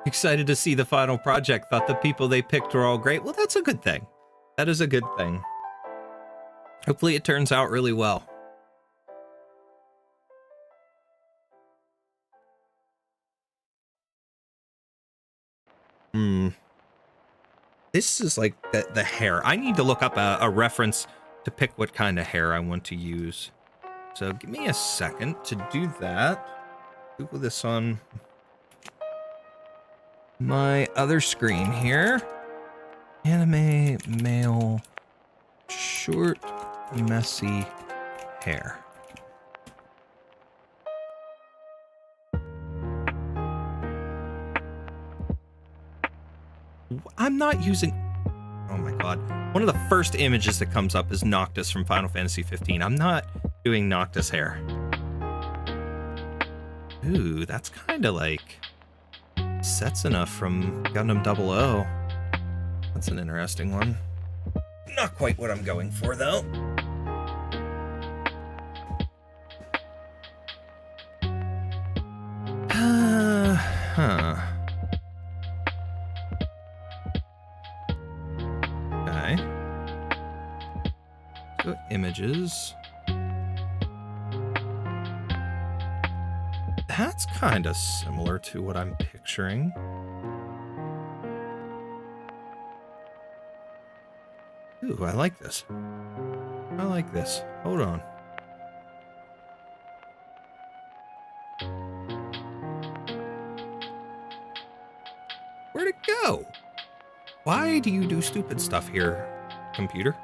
Excited to see the final project. Thought the people they picked were all great. Well, that's a good thing. That is a good thing. Hopefully it turns out really well. This is like the hair. I need to look up a reference to pick what kind of hair I want to use. So give me a second to do that. Google this on my other screen here. Anime male short messy hair. I'm not using... Oh my god. One of the first images that comes up is Noctis from Final Fantasy 15. I'm not doing Noctis hair. Ooh, that's kind of like Setsuna from Gundam 00. That's an interesting one. Not quite what I'm going for, though. Okay. Go images. That's kind of similar to what I'm picturing. Ooh, I like this. I like this. Hold on. Where'd it go? Why do you do stupid stuff here, computer?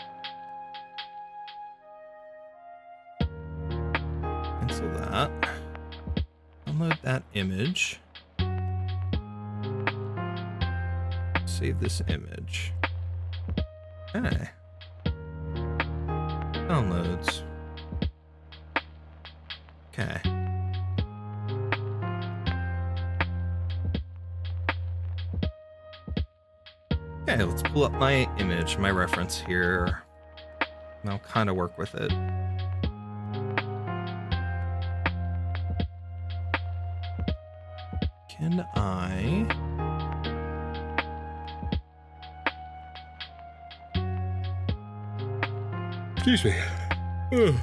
Cancel that. Download that image. Save this image. Okay. Downloads. Okay. Okay, let's pull up my image, my reference here. And I'll kind of work with it. Can I... Excuse me. Ugh.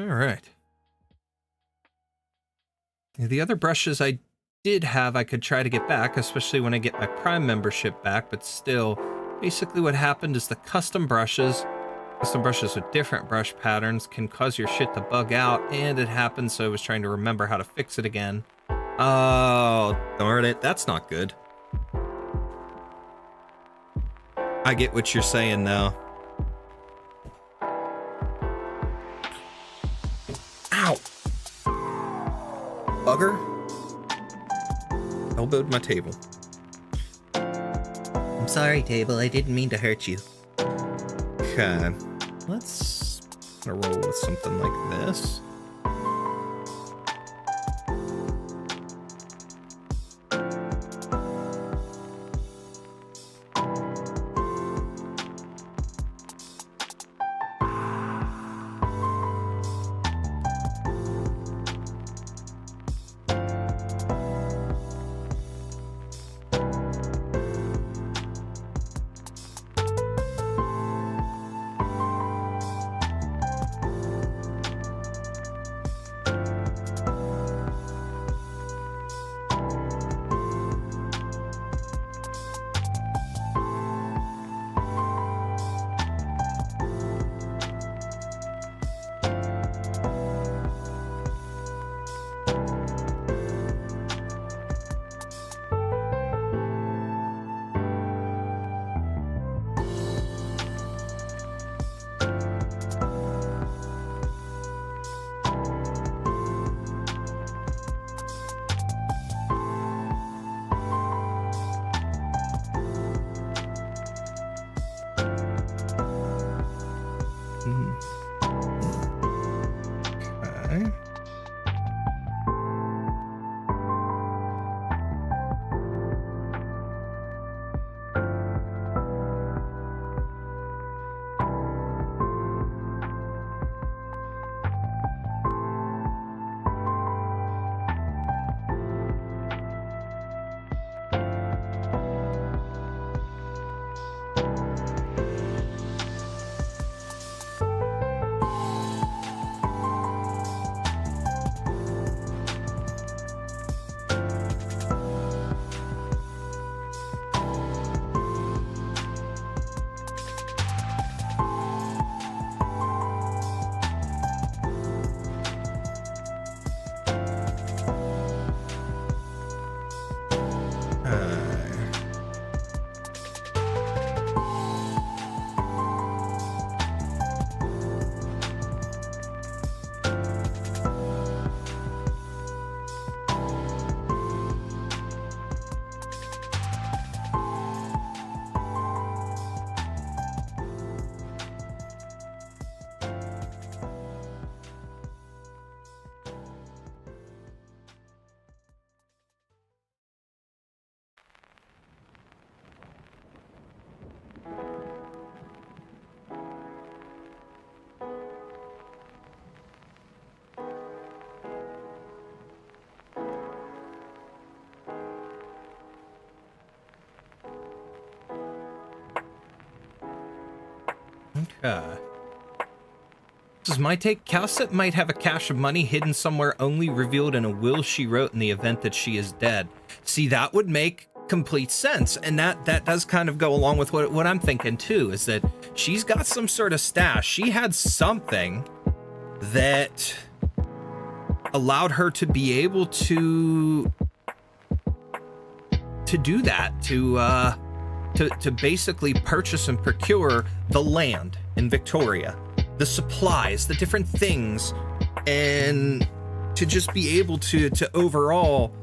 All right. The other brushes I did have I could try to get back, especially when I get my Prime membership back, but still, basically what happened is the custom brushes with different brush patterns can cause your shit to bug out, and it happened, so I was trying to remember how to fix it again. Oh, darn it, that's not good. I get what you're saying now. Ow! Bugger. Elbowed my table. I'm sorry, table. I didn't mean to hurt you. Okay. Let's roll with something like this. Okay. Okay. This is my take. Calcet might have a cache of money hidden somewhere only revealed in a will she wrote in the event that she is dead. See, that would make complete sense. And that does kind of go along with what I'm thinking too, is that she's got some sort of stash. She had something that allowed her to be able to do that, to basically purchase and procure the land in Victoria, the supplies, the different things, and to just be able to overall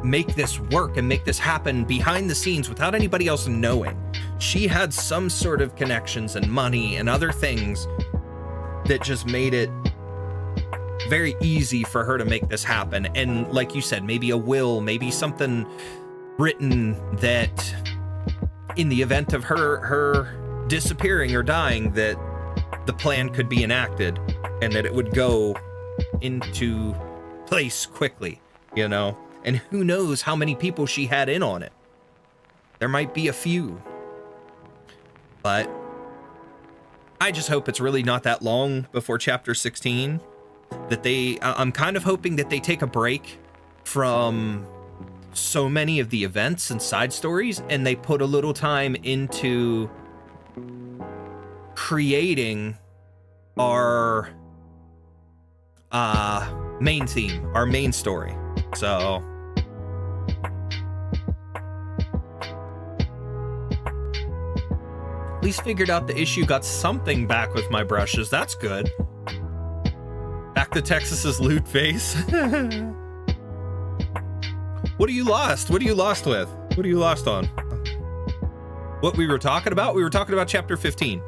make this work and make this happen behind the scenes without anybody else knowing. She had some sort of connections and money and other things that just made it very easy for her to make this happen. And like you said, maybe a will, maybe something written that in the event of her disappearing or dying, that the plan could be enacted and that it would go into place quickly, you know? And who knows how many people she had in on it. There might be a few. But I just hope it's really not that long before chapter 16. That I'm kind of hoping that they take a break from so many of the events and side stories, and they put a little time into creating our main theme, our main story. So at least figured out the issue, got something back with my brushes. That's good. Back to Texas's loot face. What are you lost? What are you lost with? What are you lost on? What we were talking about? We were talking about chapter 15.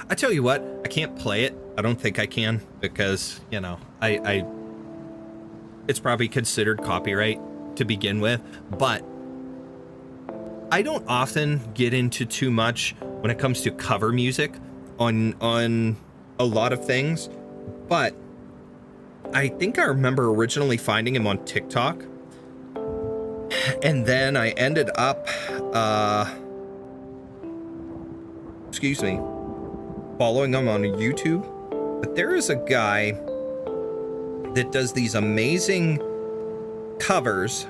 I tell you what, I can't play it. I don't think I can because, you know, it's probably considered copyright to begin with, but I don't often get into too much when it comes to cover music on a lot of things, but I think I remember originally finding him on TikTok, and then I ended up following him on YouTube. But there is a guy that does these amazing covers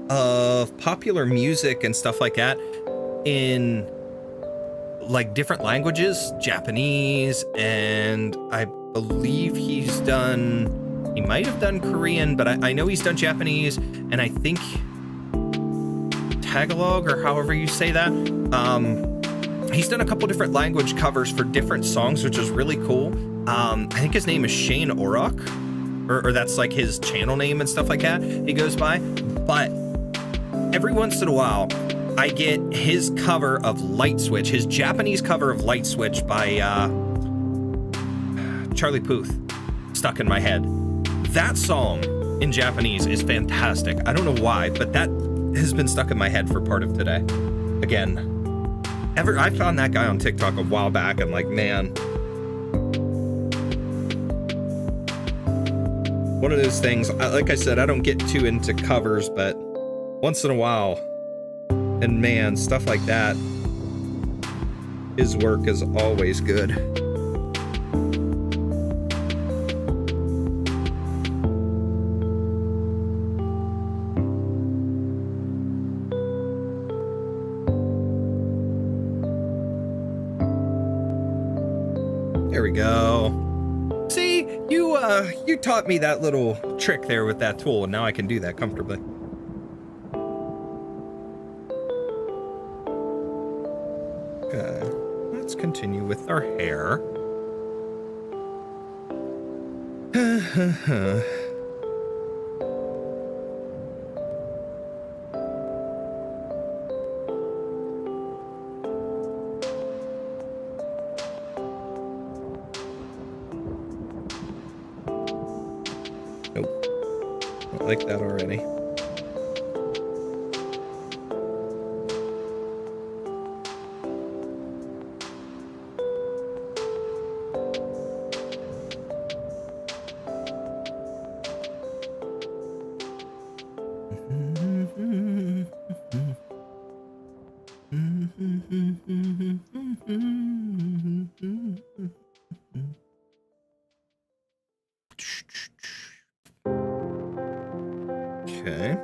of popular music and stuff like that in like different languages, Japanese, and I believe he might have done Korean, but I know he's done Japanese, and I think Tagalog, or however you say that. He's done a couple different language covers for different songs, which is really cool. I think his name is Shane Orok, or that's like his channel name and stuff like that he goes by. But every once in a while, I get his cover of Light Switch, his Japanese cover of Light Switch by Charlie Puth, stuck in my head. That song in Japanese is fantastic. I don't know why, but that has been stuck in my head for part of today. Again, I found that guy on TikTok a while back. I'm like, man, one of those things, like I said, I don't get too into covers, but once in a while, and man, stuff like that, his work is always good. There we go. See, you taught me that little trick there with that tool, and now I can do that comfortably. Okay, let's continue with our hair. Like that already. Okay.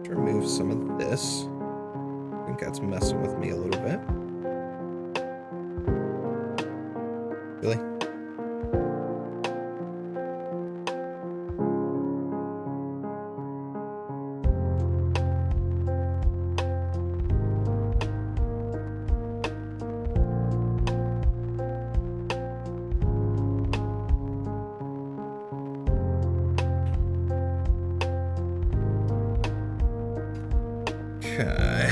Remove some of this. I think that's messing with me a little bit. Really? Okay.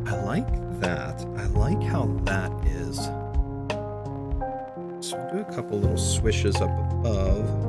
I like that. I like how that is So we'll do a couple little swishes up above.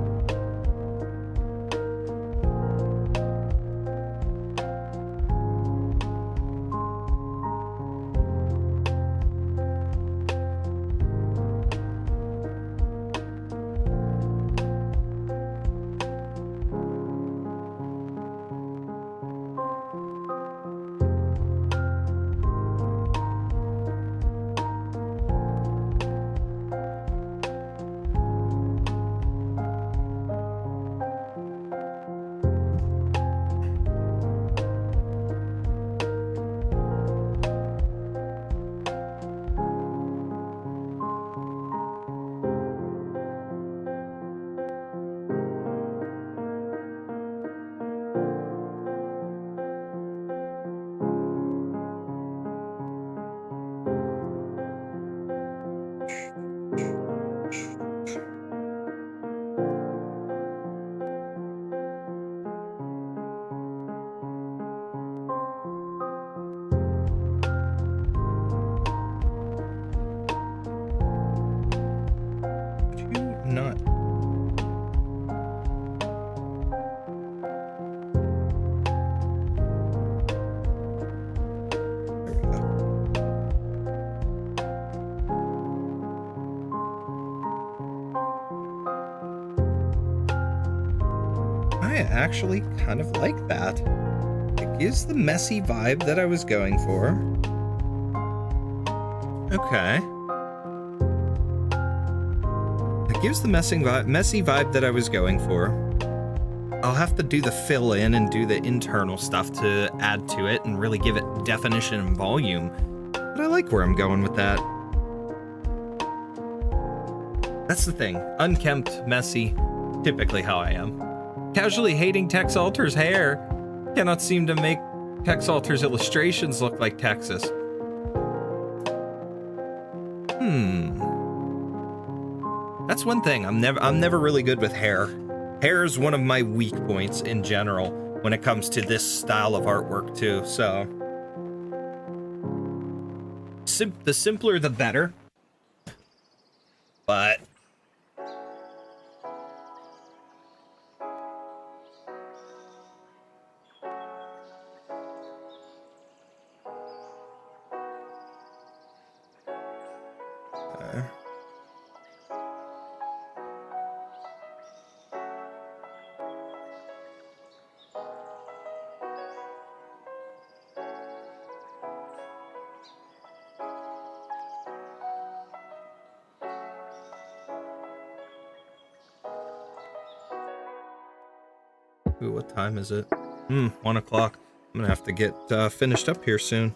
Not. There we go. I actually kind of like that. It gives the messy vibe that I was going for. Okay. Gives the messy vibe that I was going for. I'll have to do the fill in and do the internal stuff to add to it and really give it definition and volume. But I like where I'm going with that. That's the thing. Unkempt, messy, typically how I am. Casually hating Tex Alter's hair. Cannot seem to make Tex Alter's illustrations look like Texas. That's one thing. I'm never really good with hair. Hair is one of my weak points in general when it comes to this style of artwork too. So the simpler the better. But ooh, what time is it? 1 o'clock. I'm gonna have to get finished up here soon.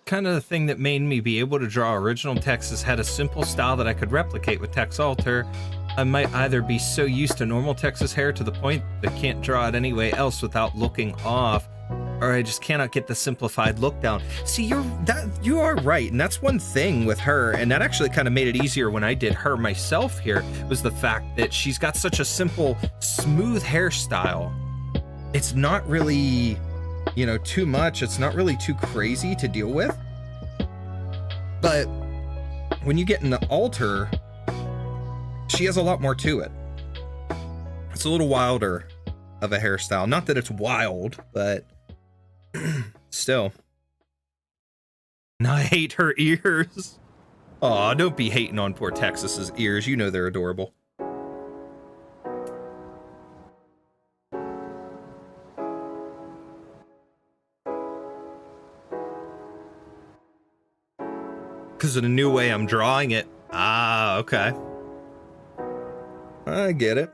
Kind of the thing that made me be able to draw original Texas had a simple style that I could replicate with Tex Alter. I might either be so used to normal Texas hair to the point that I can't draw it any way else without looking off, or I just cannot get the simplified look down. See, you are right, and that's one thing with her, and that actually kind of made it easier when I did her myself here, was the fact that she's got such a simple, smooth hairstyle. It's not really, you know, too much. It's not really too crazy to deal with. But when you get in the altar, she has a lot more to it. It's a little wilder of a hairstyle. Not that it's wild, but still. Now I hate her ears. Aw, don't be hating on poor Texas's ears. You know they're adorable. Because of the new way I'm drawing it. Ah, okay. I get it.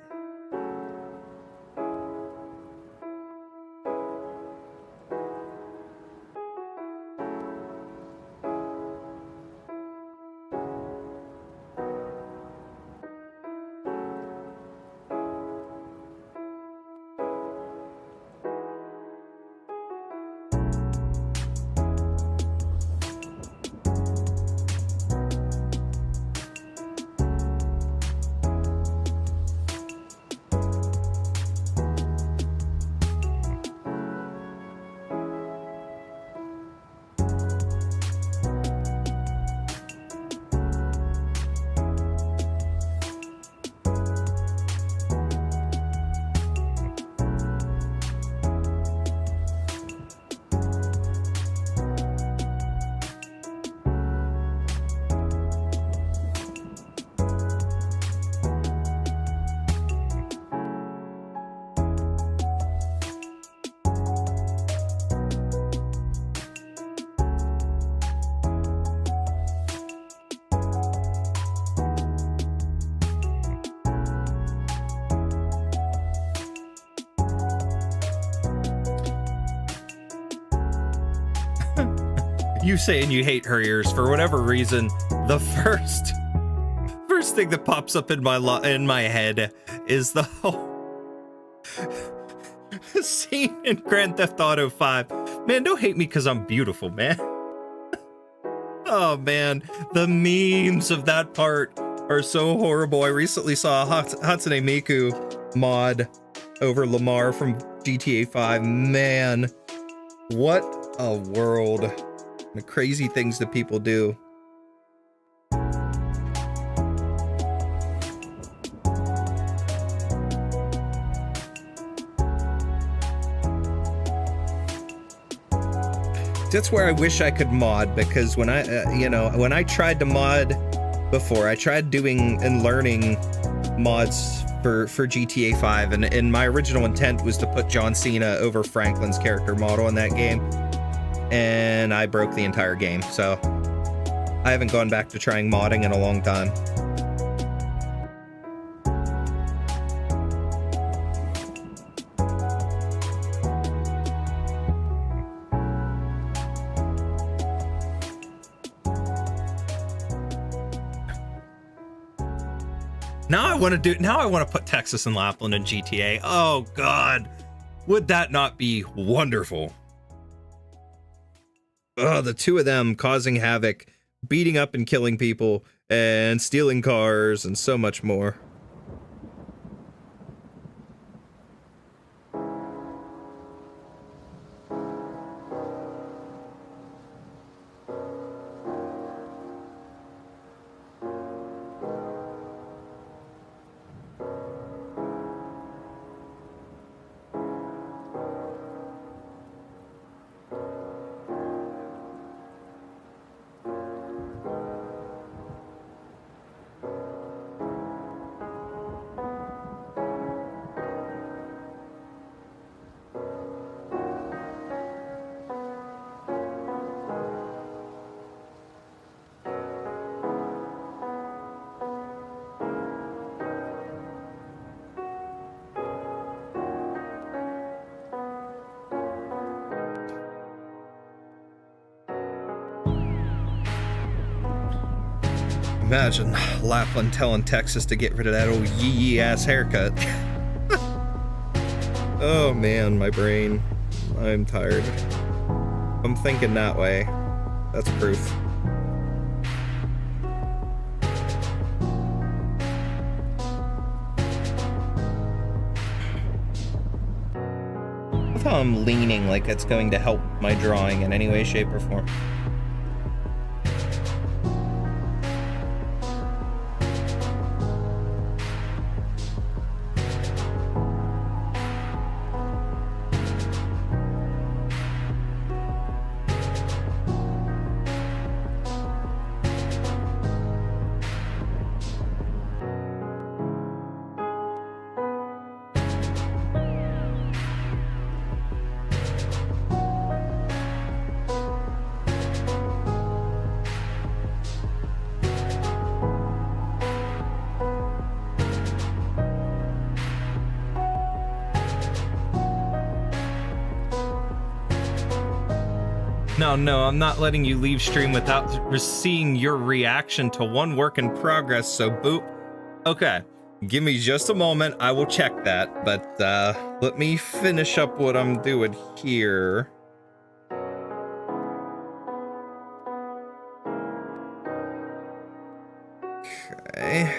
You saying you hate her ears, for whatever reason, the first thing that pops up in my head is the whole scene in Grand Theft Auto 5. Man, don't hate me because I'm beautiful, man. Oh man, the memes of that part are so horrible. I recently saw a Hatsune Miku mod over Lamar from GTA 5. Man, what a world. The crazy things that people do. That's where I wish I could mod, because when I, when I tried to mod before, I tried doing and learning mods for GTA 5, and my original intent was to put John Cena over Franklin's character model in that game. And I broke the entire game, so I haven't gone back to trying modding in a long time. Now I want to put Texas and Lapland in GTA. Oh God, would that not be wonderful? Oh, the two of them causing havoc, beating up and killing people, and stealing cars, and so much more. Imagine Lapland telling Texas to get rid of that old yee-yee ass haircut. Oh man, my brain. I'm tired. I'm thinking that way. That's proof. Look how I'm leaning like it's going to help my drawing in any way, shape, or form. No, I'm not letting you leave stream without seeing your reaction to one work in progress, so boop. Okay, give me just a moment, I will check that, but let me finish up what I'm doing here. Okay.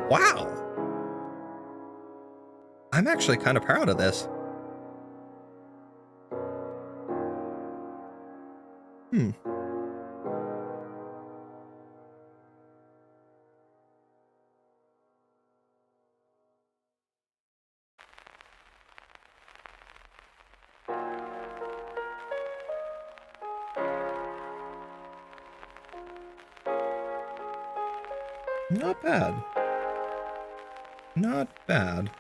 Wow. I'm actually kind of proud of this. Not bad. Not bad.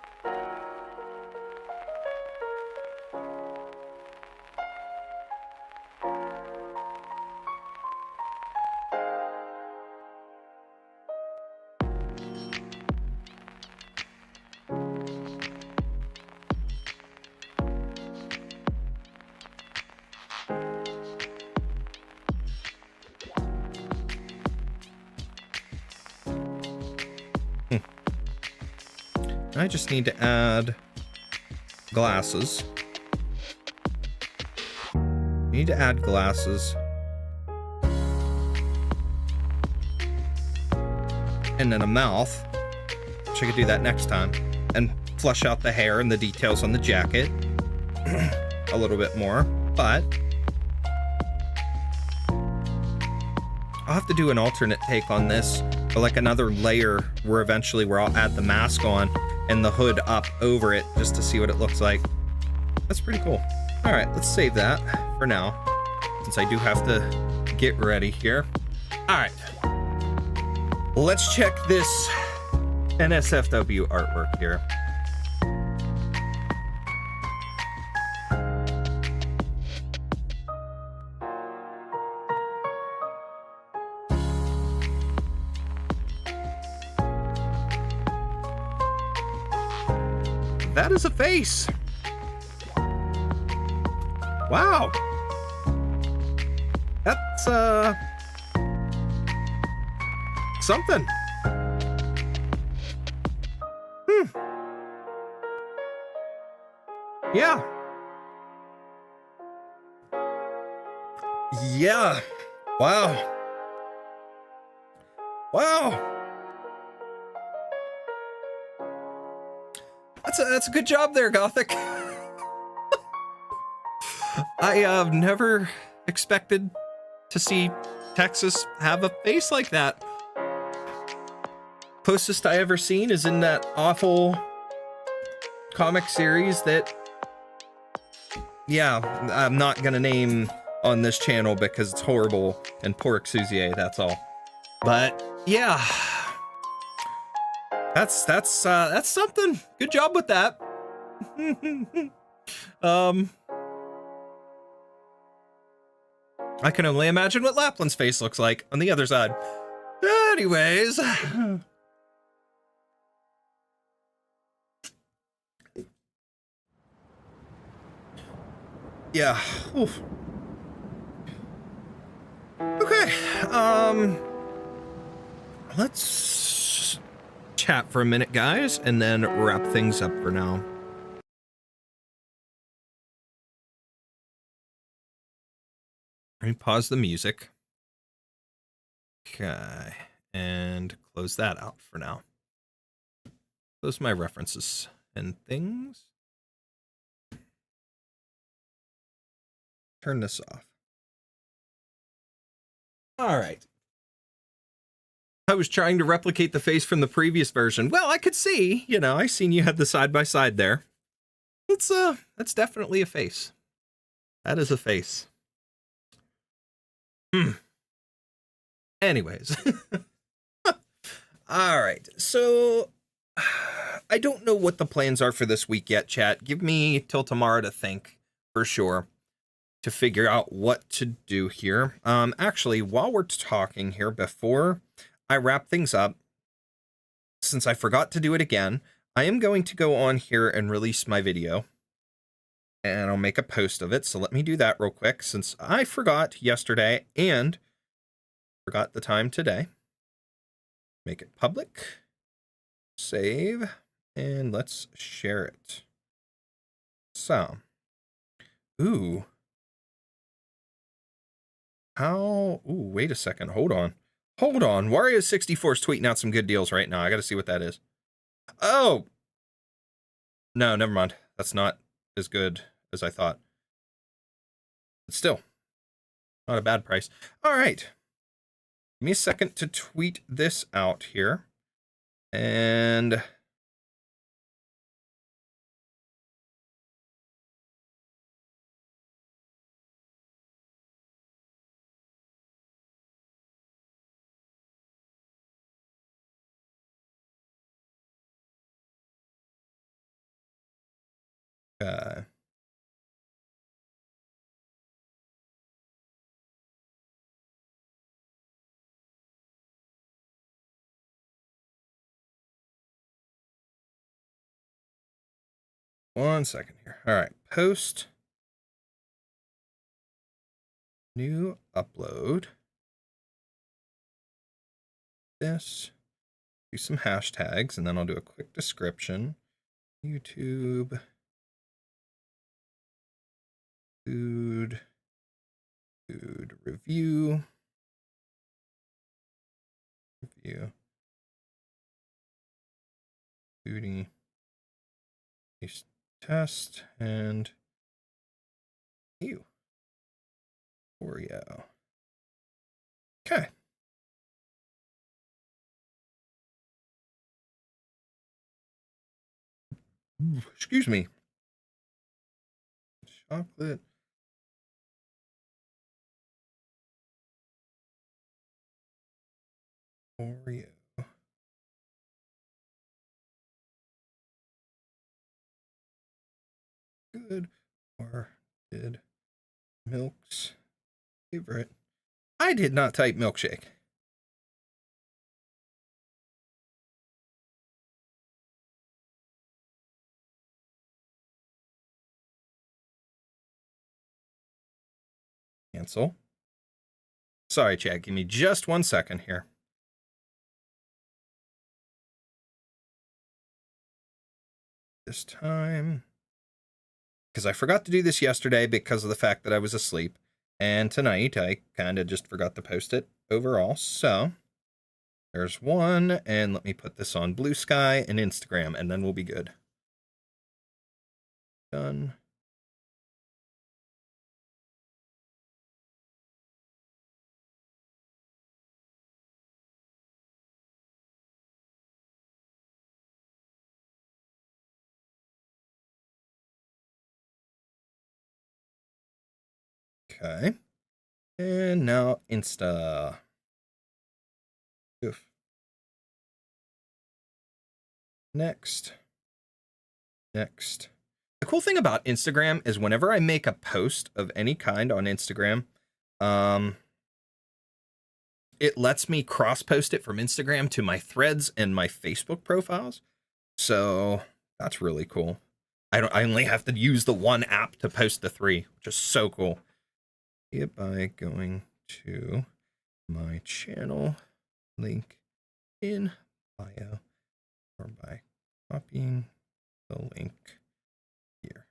I just need to add glasses. Need to add glasses. And then a mouth, which I could do that next time. And flush out the hair and the details on the jacket a little bit more, but I'll have to do an alternate take on this, or like another layer where I'll add the mask on and the hood up over it just to see what it looks like. That's pretty cool. All right, let's save that for now, since I do have to get ready here. All right, let's check this NSFW artwork here. That is a face. Wow. That's something. Yeah. Yeah. Wow. Wow. That's a good job there, Gothic. I have never expected to see Texas have a face like that. Closest I ever seen is in that awful comic series that, yeah, I'm not gonna name on this channel because it's horrible and poor Xuzier, that's all. But yeah, that's something. Good job with that. I can only imagine what Lapland's face looks like on the other side. Anyways. Yeah. Oof. Okay. Let's chat for a minute, guys, and then wrap things up for now. Let me pause the music. Okay. And close that out for now. Close my references and things. Turn this off. All right. I was trying to replicate the face from the previous version. Well, I could see, I seen you had the side by side there. That's definitely a face. That is a face. Anyways. All right. So I don't know what the plans are for this week yet, chat. Give me till tomorrow to think for sure, to figure out what to do here. Actually, while we're talking here, before I wrap things up, since I forgot to do it again, I am going to go on here and release my video, and I'll make a post of it. So let me do that real quick, since I forgot yesterday and forgot the time today. Make it public, save, and let's share it. So, ooh, wait a second, hold on. Wario64 is tweeting out some good deals right now. I gotta see what that is. Oh! No, never mind. That's not as good as I thought. But still, not a bad price. All right. Give me a second to tweet this out here. And... one second here. All right, post. New upload. This. Do some hashtags, and then I'll do a quick description. YouTube. Food review. Foodie. Taste test, and ew. Oreo. Okay. Excuse me. Chocolate. Oreo. Good. Or did Milk's favorite? I did not type milkshake. Cancel. Sorry, chat. Give me just 1 second here. This time, because I forgot to do this yesterday because of the fact that I was asleep, and tonight I kind of just forgot to post it overall. So there's one, and let me put this on Blue Sky and Instagram, and then we'll be good. Done. Okay. And now Insta. Oof. Next. The cool thing about Instagram is whenever I make a post of any kind on Instagram, Um, it lets me cross-post it from Instagram to my threads and my Facebook profiles. So that's really cool. I only have to use the one app to post the 3, which is so cool. It by going to my channel link in bio or by copying the link here.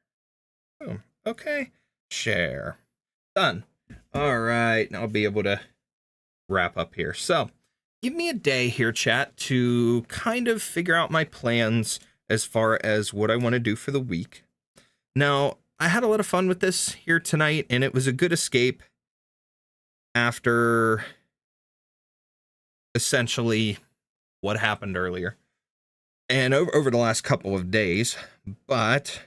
Boom. Okay. Share. Done. All right. Now I'll be able to wrap up here. So give me a day here, chat, to kind of figure out my plans as far as what I want to do for the week. Now, I had a lot of fun with this here tonight, and it was a good escape after essentially what happened earlier and over the last couple of days. But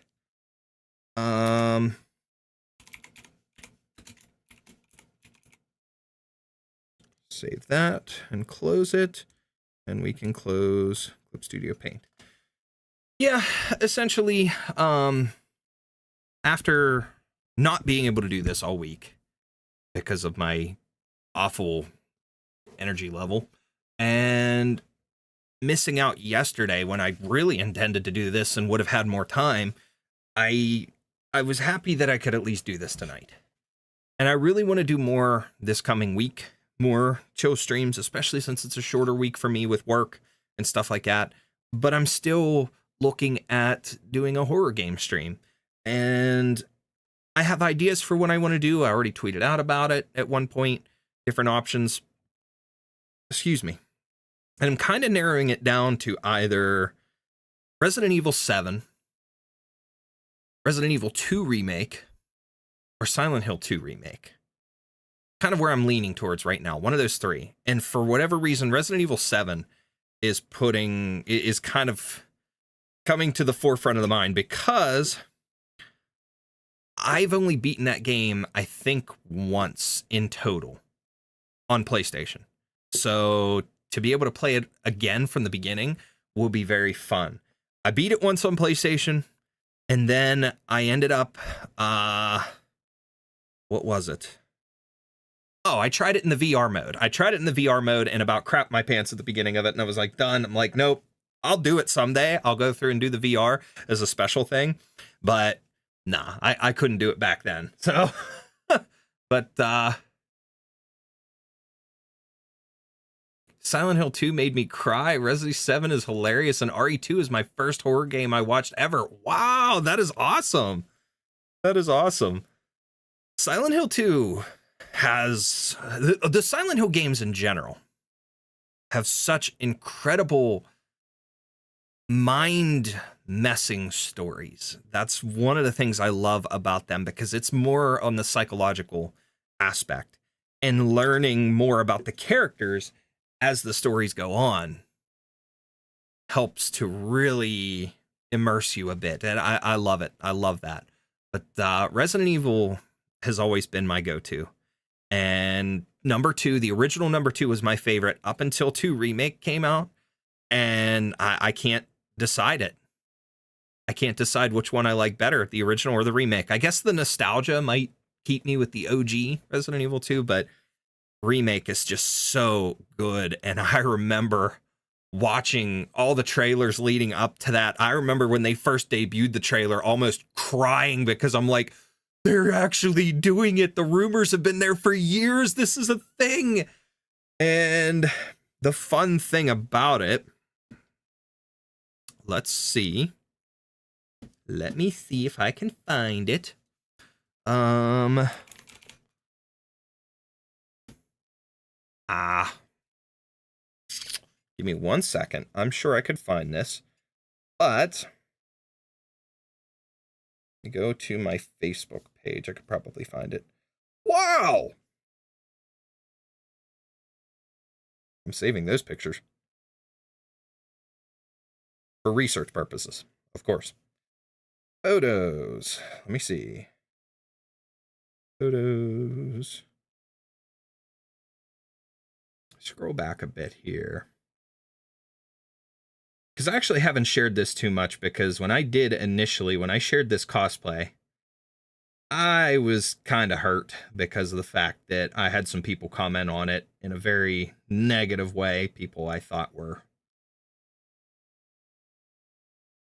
save that and close it, and we can close Clip Studio Paint. Yeah, essentially, after not being able to do this all week because of my awful energy level and missing out yesterday when I really intended to do this and would have had more time, I was happy that I could at least do this tonight. And I really want to do more this coming week, more chill streams, especially since it's a shorter week for me with work and stuff like that. But I'm still looking at doing a horror game stream, and I have ideas for what I want to do. I already tweeted out about it at one point, different options. Excuse me. And I'm kind of narrowing it down to either Resident Evil 7, Resident Evil 2 Remake, or Silent Hill 2 Remake. Kind of where I'm leaning towards right now, one of those 3. And for whatever reason, Resident Evil 7 is kind of coming to the forefront of the mind because I've only beaten that game, I think, once in total on PlayStation. So to be able to play it again from the beginning will be very fun. I beat it once on PlayStation, and then I ended up, what was it? Oh, I tried it in the VR mode. And about crapped my pants at the beginning of it, and I was like, done. I'm like, nope, I'll do it someday. I'll go through and do the VR as a special thing. But nah, I couldn't do it back then. So, but Silent Hill 2 made me cry. Resident 7 is hilarious, and RE2 is my first horror game I watched ever. Wow, that is awesome. That is awesome. Silent Hill 2 has the Silent Hill games in general have such incredible mind messing stories. That's one of the things I love about them, because it's more on the psychological aspect and learning more about the characters as the stories go on helps to really immerse you a bit. And I love it. I love that. But Resident Evil has always been my go-to. And number 2, the original number 2 was my favorite up until 2 Remake came out. And I can't decide it. I can't decide which one I like better, the original or the remake. I guess the nostalgia might keep me with the OG Resident Evil 2, but remake is just so good. And I remember watching all the trailers leading up to that. I remember when they first debuted the trailer almost crying, because I'm like, they're actually doing it. The rumors have been there for years. This is a thing. And the fun thing about it, let's see. Let me see if I can find it. Give me 1 second. I'm sure I could find this, but go to my Facebook page. I could probably find it. Wow! I'm saving those pictures for research purposes, of course. Photos. Let me see. Photos. Scroll back a bit here, because I actually haven't shared this too much, because when I shared this cosplay, I was kind of hurt because of the fact that I had some people comment on it in a very negative way. People I thought were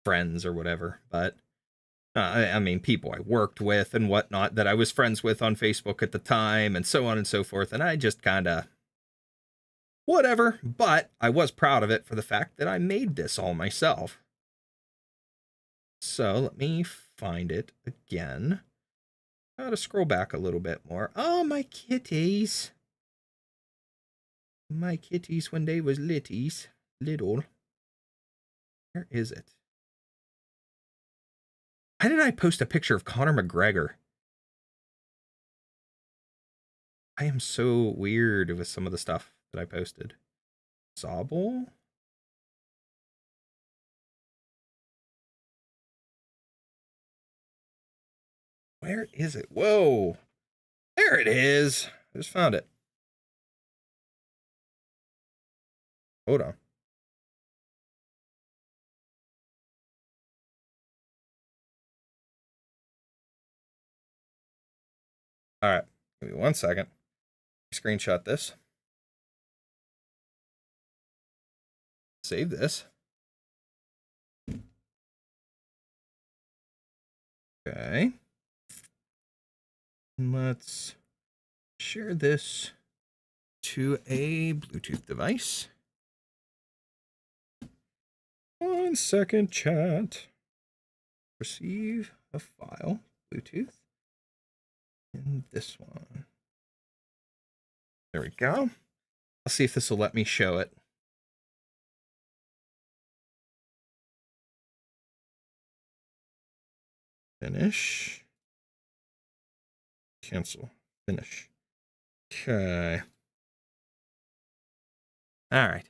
friends or whatever. But I mean, people I worked with and whatnot that I was friends with on Facebook at the time and so on and so forth. And I just kind of, whatever. But I was proud of it for the fact that I made this all myself. So let me find it again. I gotta scroll back a little bit more. Oh, my kitties. My kitties when they was little. Where is it? Why did I post a picture of Conor McGregor? I am so weird with some of the stuff that I posted. Sobble? Where is it? Whoa. There it is. I just found it. Hold on. All right. Give me 1 second. Screenshot this. Save this. Okay. Let's share this to a Bluetooth device. 1 second, chat. Receive a file, Bluetooth. And this one. There we go. I'll see if this will let me show it. Finish. Cancel. Finish. Okay. All right.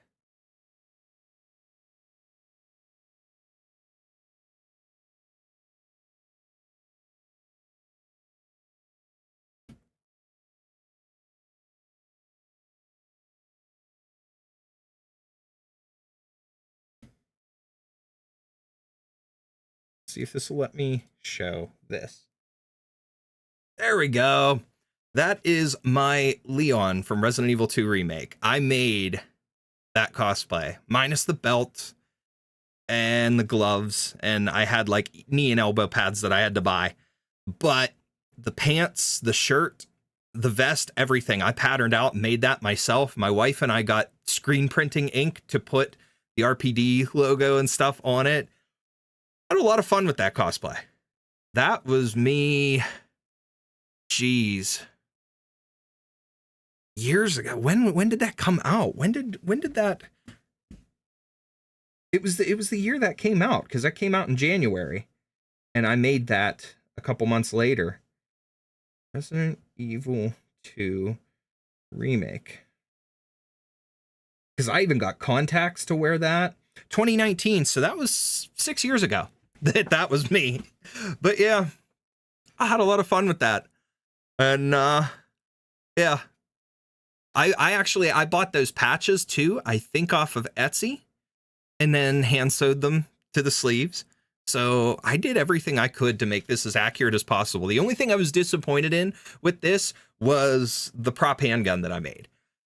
See if this will let me show this. There we go. That is my Leon from Resident Evil 2 Remake. I made that cosplay, minus the belt and the gloves, and I had like knee and elbow pads that I had to buy. But the pants, the shirt, the vest, everything, I patterned out and made that myself. My wife and I got screen printing ink to put the RPD logo and stuff on it. I had a lot of fun with that cosplay. That was me. Jeez. Years ago. When did that come out? When did that? It was the year that came out, because that came out in January, and I made that a couple months later. Resident Evil 2 Remake. Because I even got contacts to wear that. 2019, so that was 6 years ago. That was me. But yeah, I had a lot of fun with that. And yeah. I bought those patches too, I think off of Etsy, and then hand sewed them to the sleeves. So I did everything I could to make this as accurate as possible. The only thing I was disappointed in with this was the prop handgun that I made.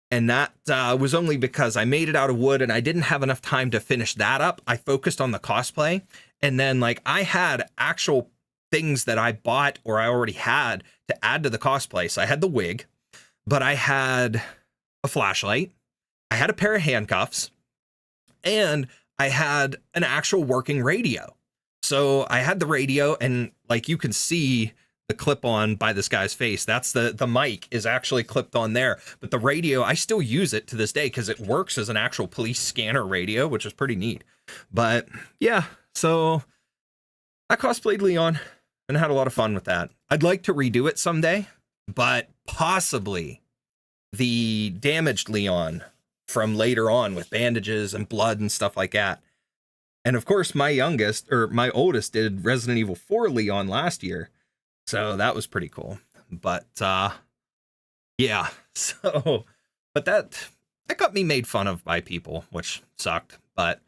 And that was only because I made it out of wood and I didn't have enough time to finish that up. I focused on the cosplay. And then like I had actual things that I bought or I already had to add to the cosplay. So I had the wig, but I had a flashlight. I had a pair of handcuffs, and I had an actual working radio. So I had the radio, and like you can see the clip on by this guy's face. That's the mic is actually clipped on there. But the radio, I still use it to this day because it works as an actual police scanner radio, which is pretty neat. But yeah, so I cosplayed Leon and had a lot of fun with that. I'd like to redo it someday, but possibly the damaged Leon from later on with bandages and blood and stuff like that. And of course, my oldest did Resident Evil 4 Leon last year. So that was pretty cool. But yeah, so but that got me made fun of by people, which sucked. But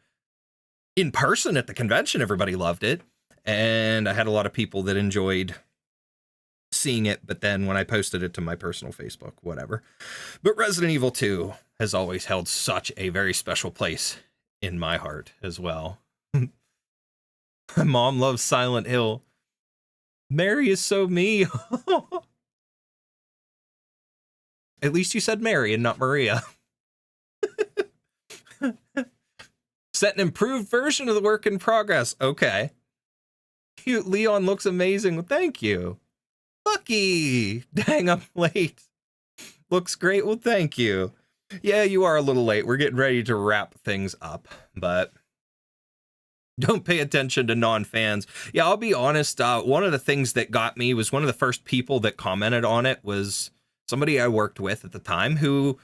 in person at the convention, everybody loved it. And I had a lot of people that enjoyed seeing it, but then when I posted it to my personal Facebook, whatever. But Resident Evil 2 has always held such a very special place in my heart as well. My mom loves Silent Hill. Mary is so me. At least you said Mary and not Maria. Set an improved version of the work in progress. Okay. Cute Leon looks amazing. Well, thank you. Lucky. Dang, I'm late. Looks great. Well, thank you. Yeah, you are a little late. We're getting ready to wrap things up, but don't pay attention to non-fans. Yeah, I'll be honest. One of the things that got me was one of the first people that commented on it was somebody I worked with at the time who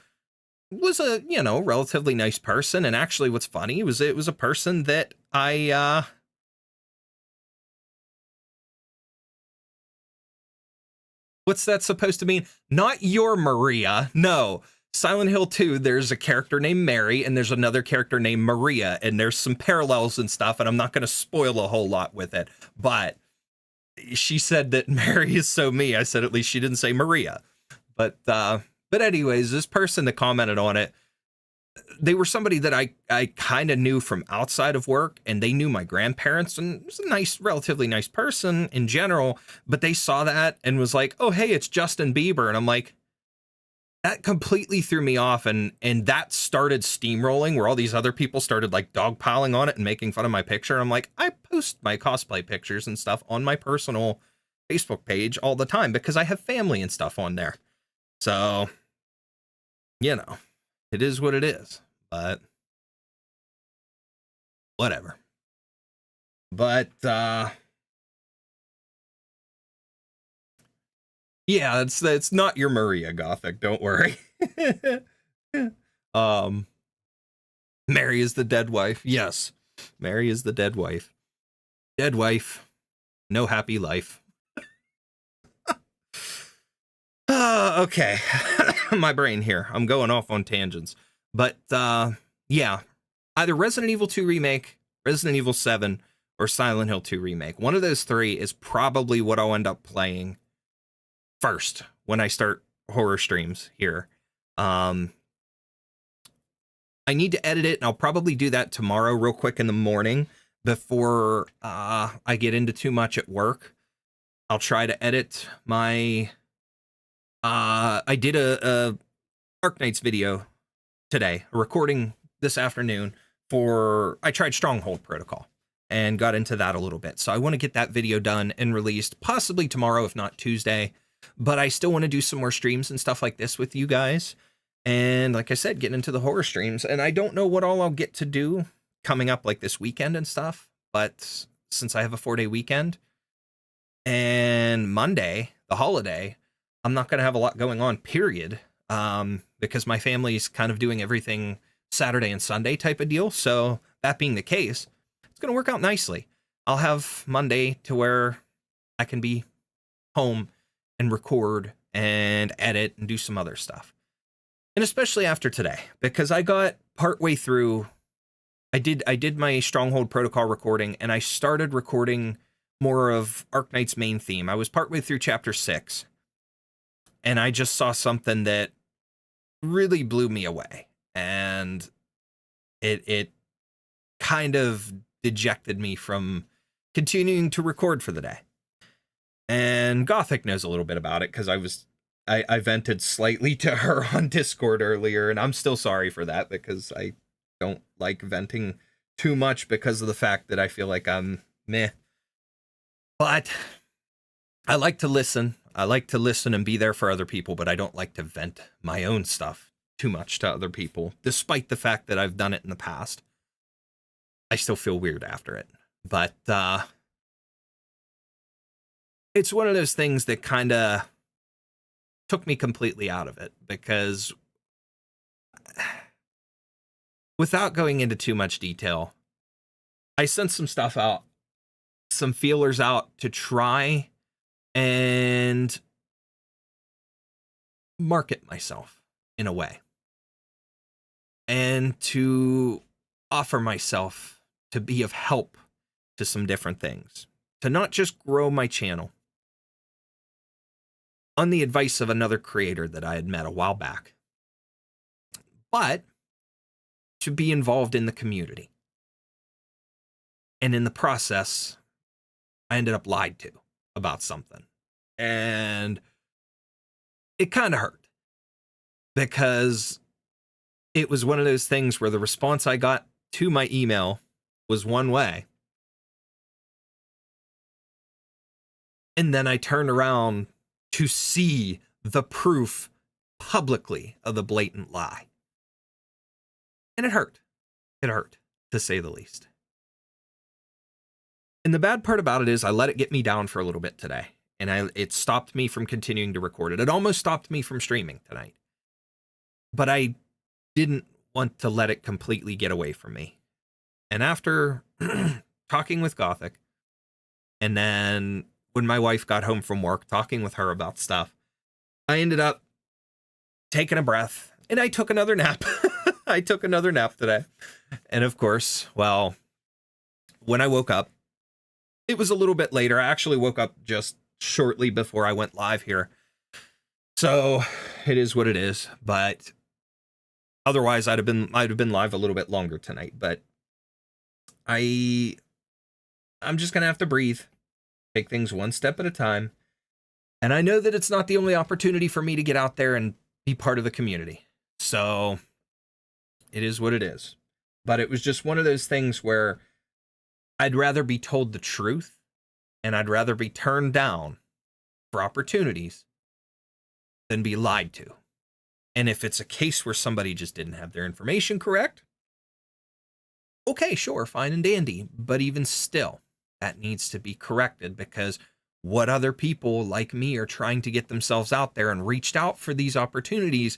was a, relatively nice person. And actually what's funny was it was a person that what's that supposed to mean? Not your Maria. No. Silent Hill 2, there's a character named Mary and there's another character named Maria, and there's some parallels and stuff, and I'm not going to spoil a whole lot with it, but she said that Mary is so me. I said at least she didn't say Maria. But anyways, this person that commented on it, they were somebody that I kind of knew from outside of work, and they knew my grandparents, and it was a nice, relatively nice person in general, but they saw that and was like, oh, hey, it's Justin Bieber. And I'm like, that completely threw me off, and that started steamrolling where all these other people started like dogpiling on it and making fun of my picture. I'm like, I post my cosplay pictures and stuff on my personal Facebook page all the time because I have family and stuff on there. So, it is what it is, but whatever. But, yeah, it's not your Maria, Gothic. Don't worry. Mary is the dead wife. Yes, Mary is the dead wife. Dead wife, no happy life. Okay, my brain here. I'm going off on tangents. But, yeah, either Resident Evil 2 Remake, Resident Evil 7, or Silent Hill 2 Remake. One of those three is probably what I'll end up playing first when I start horror streams here. I need to edit it, and I'll probably do that tomorrow real quick in the morning before I get into too much at work. I'll try to edit my... I did a Arknights video today, a recording this afternoon I tried Stronghold Protocol and got into that a little bit. So I want to get that video done and released possibly tomorrow, if not Tuesday. But I still want to do some more streams and stuff like this with you guys. And like I said, getting into the horror streams. And I don't know what all I'll get to do coming up like this weekend and stuff. But since I have a 4-day weekend and Monday, the holiday, I'm not going to have a lot going on, period. Because my family's kind of doing everything Saturday and Sunday type of deal. So that being the case, it's going to work out nicely. I'll have Monday to where I can be home and record and edit and do some other stuff. And especially after today, because I got partway through, I did my Stronghold Protocol recording, and I started recording more of Arknight's main theme. I was partway through chapter 6, and I just saw something that really blew me away. And it kind of dejected me from continuing to record for the day. And Gothic knows a little bit about it because I vented slightly to her on Discord earlier, and I'm still sorry for that because I don't like venting too much because of the fact that I feel like I'm meh. But I like to listen. I like to listen and be there for other people, but I don't like to vent my own stuff too much to other people, despite the fact that I've done it in the past. I still feel weird after it. But it's one of those things that kind of took me completely out of it, because without going into too much detail, I sent some stuff out, some feelers out to try and market myself in a way, and to offer myself to be of help to some different things, to not just grow my channel, on the advice of another creator that I had met a while back, but to be involved in the community. And in the process, I ended up lied to about something. And it kind of hurt because it was one of those things where the response I got to my email was one way. And then I turned around to see the proof publicly of the blatant lie. And it hurt. It hurt, to say the least. And the bad part about it is I let it get me down for a little bit today. And it stopped me from continuing to record it. It almost stopped me from streaming tonight. But I didn't want to let it completely get away from me. And after talking with Gothic, and then when my wife got home from work, talking with her about stuff, I ended up taking a breath, and I took another nap. I took another nap today. And of course, well, when I woke up, it was a little bit later. I actually woke up just shortly before I went live here. So it is what it is. But otherwise, I'd have been live a little bit longer tonight. But I'm just gonna have to breathe, take things one step at a time. And I know that it's not the only opportunity for me to get out there and be part of the community. So it is what it is. But it was just one of those things where I'd rather be told the truth, and I'd rather be turned down for opportunities than be lied to. And if it's a case where somebody just didn't have their information correct, okay, sure, fine and dandy. But even still, that needs to be corrected, because what other people like me are trying to get themselves out there and reached out for these opportunities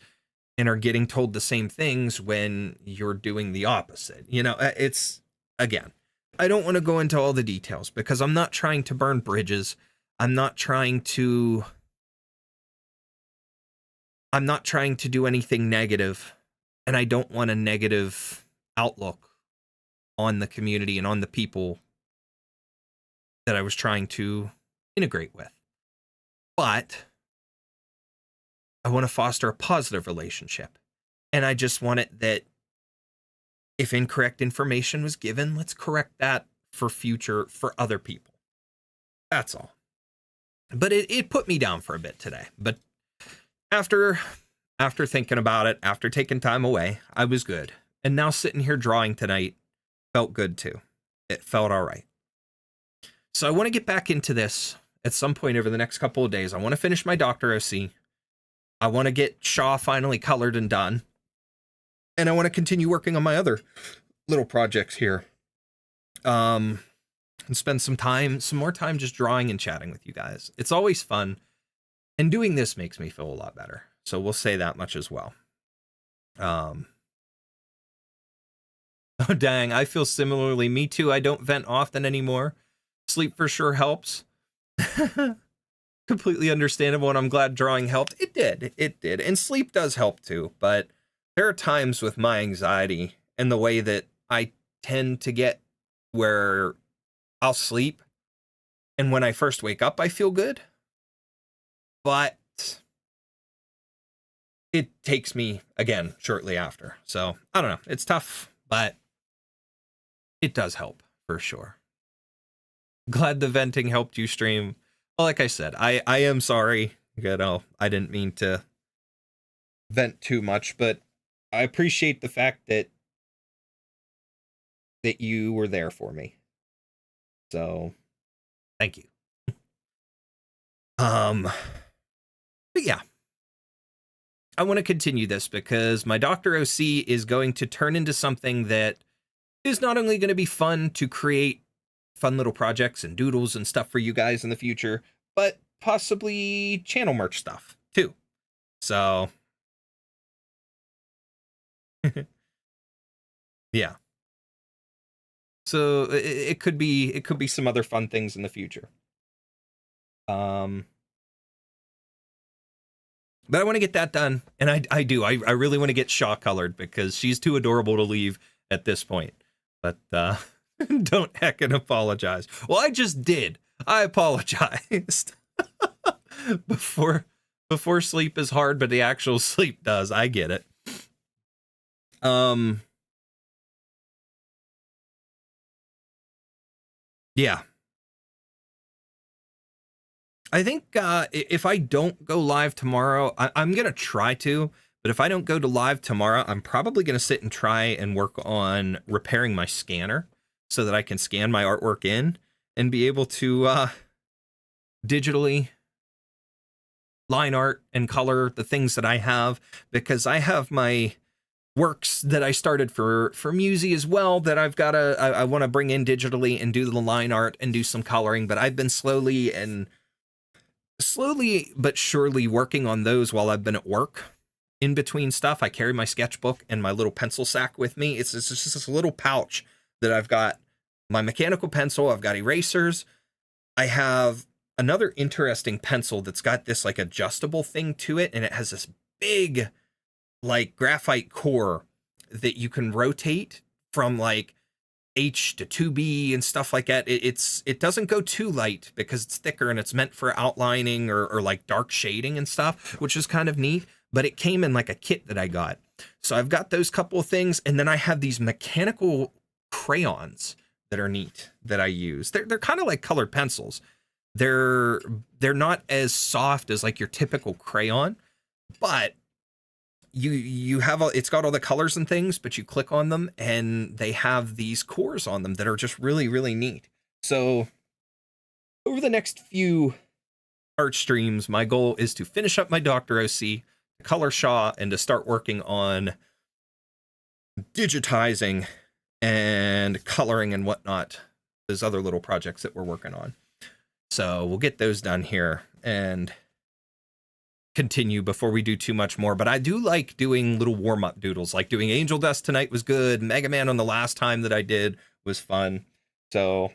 and are getting told the same things when you're doing the opposite. You know, it's, again, I don't want to go into all the details because I'm not trying to burn bridges. I'm not trying to do anything negative, and I don't want a negative outlook on the community and on the people that I was trying to integrate with. But I want to foster a positive relationship. And I just want it that if incorrect information was given, let's correct that for other people. That's all. But it put me down for a bit today. But after thinking about it, after taking time away, I was good. And now sitting here drawing tonight felt good too. It felt all right. So I want to get back into this at some point over the next couple of days. I want to finish my Dr. OC. I want to get Shaw finally colored and done. And I want to continue working on my other little projects here. And spend some more time just drawing and chatting with you guys. It's always fun. And doing this makes me feel a lot better. So we'll say that much as well. Oh, dang. I feel similarly. Me too. I don't vent often anymore. Sleep for sure helps. Completely understandable, and I'm glad drawing helped. It did. And sleep does help too. But there are times with my anxiety and the way that I tend to get where I'll sleep, and when I first wake up, I feel good. But it takes me again shortly after. So I don't know. It's tough, but it does help for sure. Glad the venting helped you stream. Well, like I said, I am sorry. You know, I didn't mean to vent too much, but I appreciate the fact that you were there for me. So thank you. But yeah, I want to continue this because my Dr. OC is going to turn into something that is not only going to be fun to create fun little projects and doodles and stuff for you guys in the future, but possibly channel merch stuff too. So yeah. So it could be some other fun things in the future. But I want to get that done, and I do. I really want to get Shaw colored because she's too adorable to leave at this point. But don't heckin' apologize. Well, I just did. I apologized before before sleep is hard, but the actual sleep does. I get it. Yeah. I think if I don't go live tomorrow, I'm going to try to, but if I don't go to live tomorrow, I'm probably going to sit and try and work on repairing my scanner so that I can scan my artwork in and be able to digitally line art and color the things that I have, because I have my works that I started for Musi as well that I want to bring in digitally and do the line art and do some coloring, but I've been slowly but surely working on those while I've been at work. In between stuff, I carry my sketchbook and my little pencil sack with me. It's just this little pouch that I've got my mechanical pencil, I've got erasers, I have another interesting pencil that's got this like adjustable thing to it, and it has this big like graphite core that you can rotate from like H to 2B and stuff like that. It doesn't go too light because it's thicker and it's meant for outlining or like dark shading and stuff, which is kind of neat. But it came in like a kit that I got. So I've got those couple of things, and then I have these mechanical crayons that are neat that I use. They're kind of like colored pencils. They're not as soft as like your typical crayon, but you have it's got all the colors and things, but you click on them and they have these cores on them that are just really, really neat. So over the next few art streams, my goal is to finish up my Dr. OC, color Shaw, and to start working on digitizing and coloring and whatnot, those other little projects that we're working on. So we'll get those done here and continue before we do too much more. But I do like doing little warm-up doodles, like doing Angel Dust tonight was good. Mega Man on the last time that I did was fun. So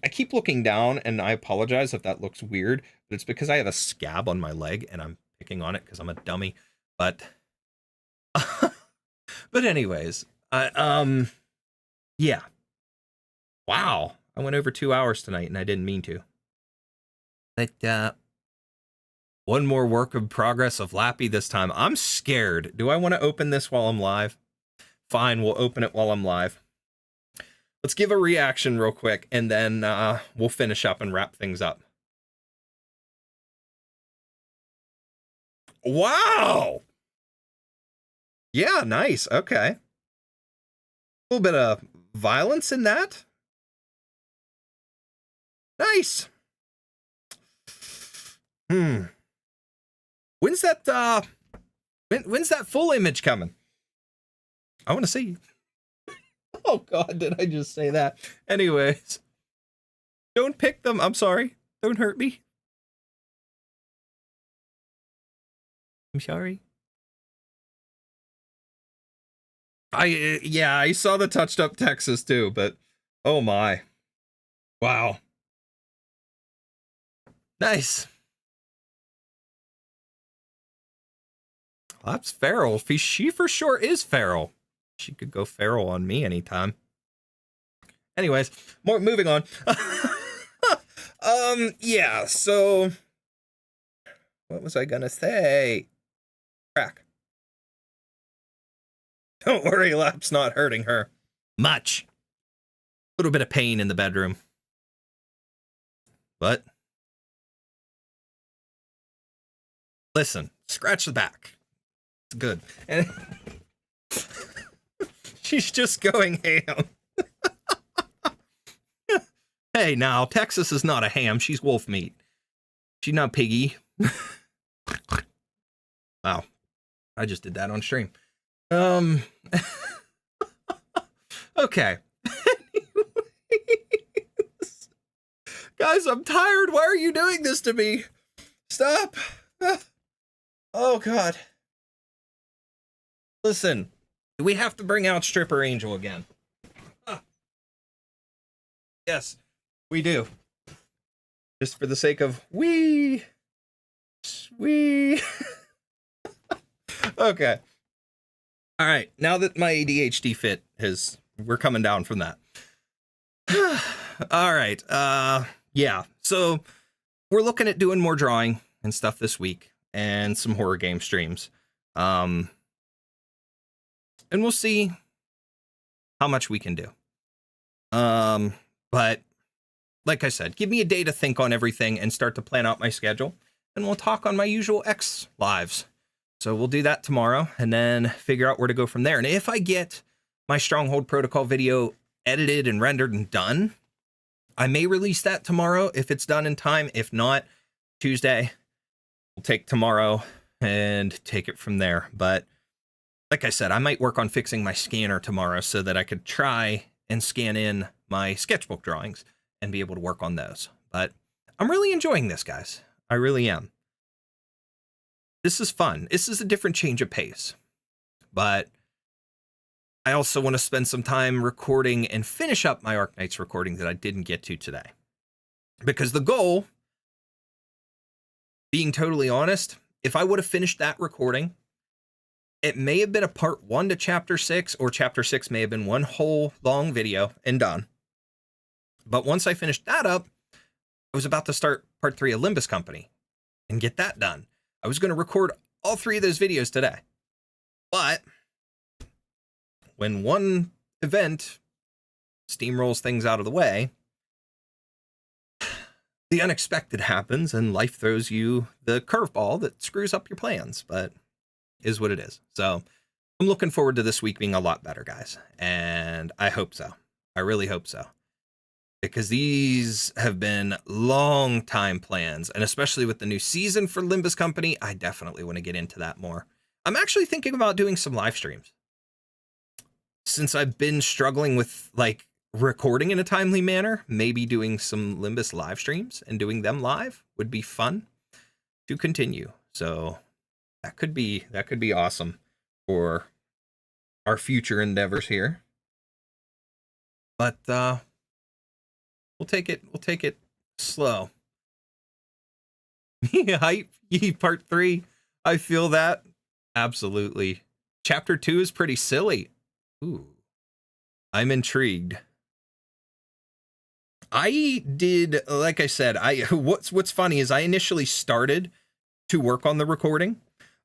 I keep looking down, and I apologize if that looks weird, but it's because I have a scab on my leg and I'm picking on it because I'm a dummy. But but anyways, yeah. Wow. I went over 2 hours tonight and I didn't mean to. But one more work in progress of Lappy this time. I'm scared. Do I want to open this while I'm live? Fine, we'll open it while I'm live. Let's give a reaction real quick, and then we'll finish up and wrap things up. Wow! Yeah, nice. Okay. A little bit of violence in that. Nice. When's that when's that full image coming? I want to see. Oh god, did I just say that? Anyways. Don't pick them. I'm sorry. Don't hurt me. I'm sorry. I saw the touched up Texas too, but oh my. Wow. Nice. Well, that's feral. She for sure is feral. She could go feral on me anytime. Anyways, moving on. Yeah, so what was I gonna say? Crack. Don't worry, Lap's not hurting her much. A little bit of pain in the bedroom. But listen, scratch the back. It's good. And she's just going ham. Hey, now, Texas is not a ham. She's wolf meat. She's not piggy. Wow. I just did that on stream. Okay. Guys, I'm tired. Why are you doing this to me? Stop. Oh, God. Listen, do we have to bring out Stripper Angel again? Yes, we do. Just for the sake of wee. Okay. All right. Now that my ADHD fit we're coming down from that. All right. Yeah. So we're looking at doing more drawing. and stuff this week, and some horror game streams. And we'll see how much we can do. But like I said, give me a day to think on everything and start to plan out my schedule, and we'll talk on my usual X lives. So we'll do that tomorrow and then figure out where to go from there. And if I get my Stronghold Protocol video edited and rendered and done, I may release that tomorrow if it's done in time. If not, Tuesday, we'll take tomorrow and take it from there. But like I said, I might work on fixing my scanner tomorrow so that I could try and scan in my sketchbook drawings and be able to work on those. But I'm really enjoying this, guys. I really am. This is fun. This is a different change of pace. But I also want to spend some time recording and finish up my Arknights recording that I didn't get to today. Because the goal, being totally honest, if I would have finished that recording, it may have been a part 1 to chapter 6, or chapter 6 may have been one whole long video and done. But once I finished that up, I was about to start part 3 of Limbus Company and get that done. I was going to record all 3 of those videos today. But when one event steamrolls things out of the way, the unexpected happens and life throws you the curveball that screws up your plans, but is what it is. So I'm looking forward to this week being a lot better, guys. And I hope so. I really hope so. Because these have been long time plans, and especially with the new season for Limbus Company, I definitely want to get into that more. I'm actually thinking about doing some live streams. Since I've been struggling with like recording in a timely manner, maybe doing some Limbus live streams and doing them live would be fun to continue. So that could be awesome for our future endeavors here. But we'll take it slow. Hype, part 3. I feel that. Absolutely. Chapter 2 is pretty silly. Ooh. I'm intrigued. I did, like I said, what's funny is I initially started to work on the recording,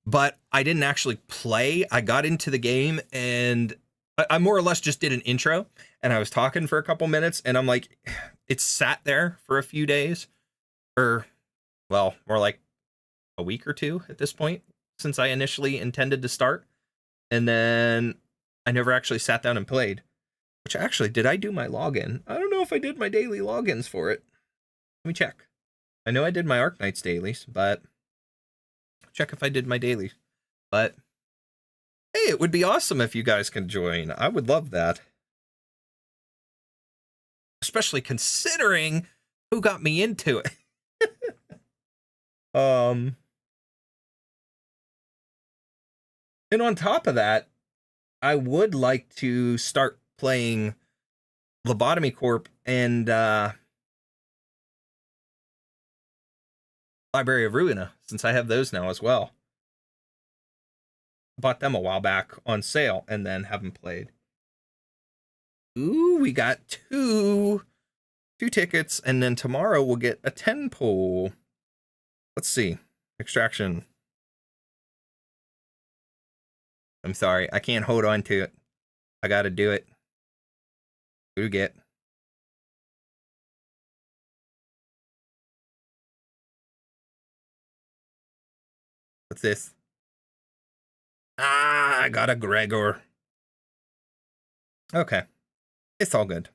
but I didn't actually play. I got into the game and I more or less just did an intro, and I was talking for a couple minutes, and I'm like, it sat there for a few days, or, well, more like a week or 2 at this point, since I initially intended to start, and then I never actually sat down and played, which actually, did I do my login? I don't know if I did my daily logins for it. Let me check. I know I did my Arknights dailies, but check if I did my dailies, but hey, it would be awesome if you guys can join. I would love that. Especially considering who got me into it. And on top of that, I would like to start playing Lobotomy Corp and Library of Ruina, since I have those now as well. Bought them a while back on sale and then haven't played. Ooh, we got two tickets, and then tomorrow we'll get a 10 pull. Let's see. Extraction. I'm sorry, I can't hold on to it. I gotta do it. Who do we get? What's this? Ah, I got a Gregor. Okay. It's all good.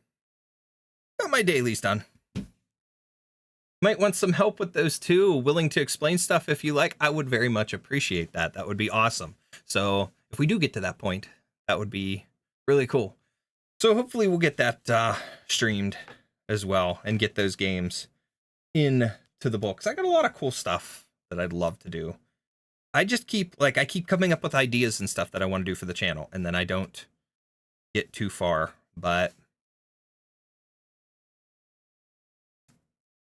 Got my dailies done. Might want some help with those too. Willing to explain stuff if you like. I would very much appreciate that. That would be awesome. So if we do get to that point, that would be really cool. So hopefully we'll get that streamed as well and get those games in to the books. I got a lot of cool stuff that I'd love to do. I just keep coming up with ideas and stuff that I want to do for the channel, and then I don't get too far, but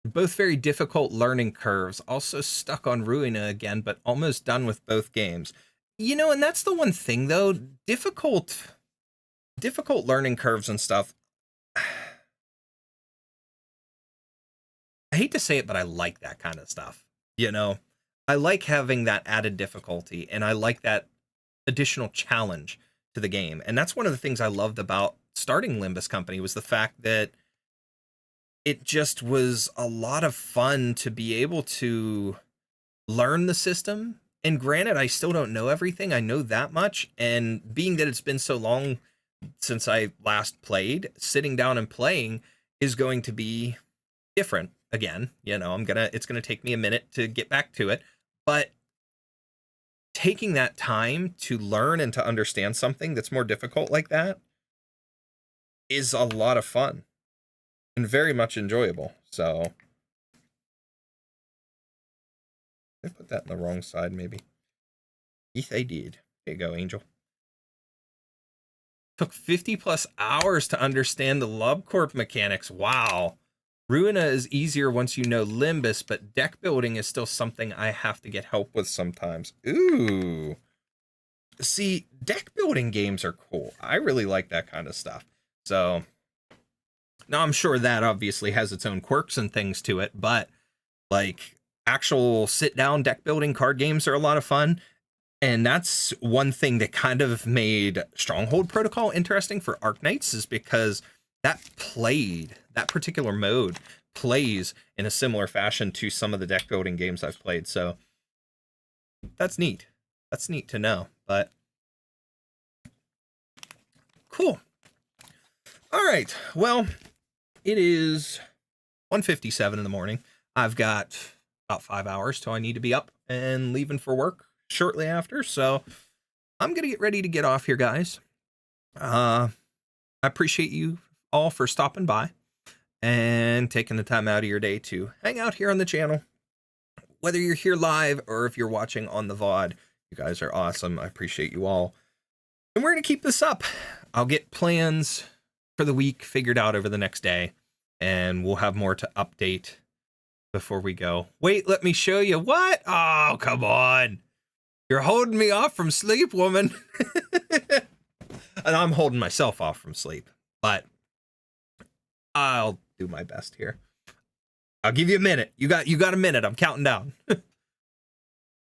both very difficult learning curves. Also stuck on Ruina again, but almost done with both games. You know, and that's the one thing though, difficult learning curves and stuff. I hate to say it, but I like that kind of stuff. You know, I like having that added difficulty, and I like that additional challenge to the game. And that's one of the things I loved about starting Limbus Company, was the fact that it just was a lot of fun to be able to learn the system. And granted, I still don't know everything. I know that much. And being that it's been so long since I last played, sitting down and playing is going to be different again. You know, it's gonna take me a minute to get back to it. But taking that time to learn and to understand something that's more difficult like that is a lot of fun and very much enjoyable. So I put that in the wrong side, maybe. Yes, I did. There you go, Angel. Took 50 plus hours to understand the LubCorp mechanics. Wow. Ruina is easier once you know Limbus, but deck building is still something I have to get help with sometimes. Ooh. See, deck building games are cool. I really like that kind of stuff. So, now I'm sure that obviously has its own quirks and things to it, but like actual sit-down deck building card games are a lot of fun. And that's one thing that kind of made Stronghold Protocol interesting for Arknights, is because that particular mode plays in a similar fashion to some of the deck building games I've played. So that's neat. That's neat to know, but cool. All right. Well, it is 1:57 in the morning. I've got about 5 hours till I need to be up and leaving for work shortly after. So I'm going to get ready to get off here, guys. I appreciate you all for stopping by and taking the time out of your day to hang out here on the channel. Whether you're here live or if you're watching on the VOD, you guys are awesome. I appreciate you all. And we're going to keep this up. I'll get plans for the week figured out over the next day, and we'll have more to update before we go. Wait, let me show you. What? Oh, come on. You're holding me off from sleep, woman. And I'm holding myself off from sleep, but I'll do my best here. I'll give you a minute. You got a minute. I'm counting down.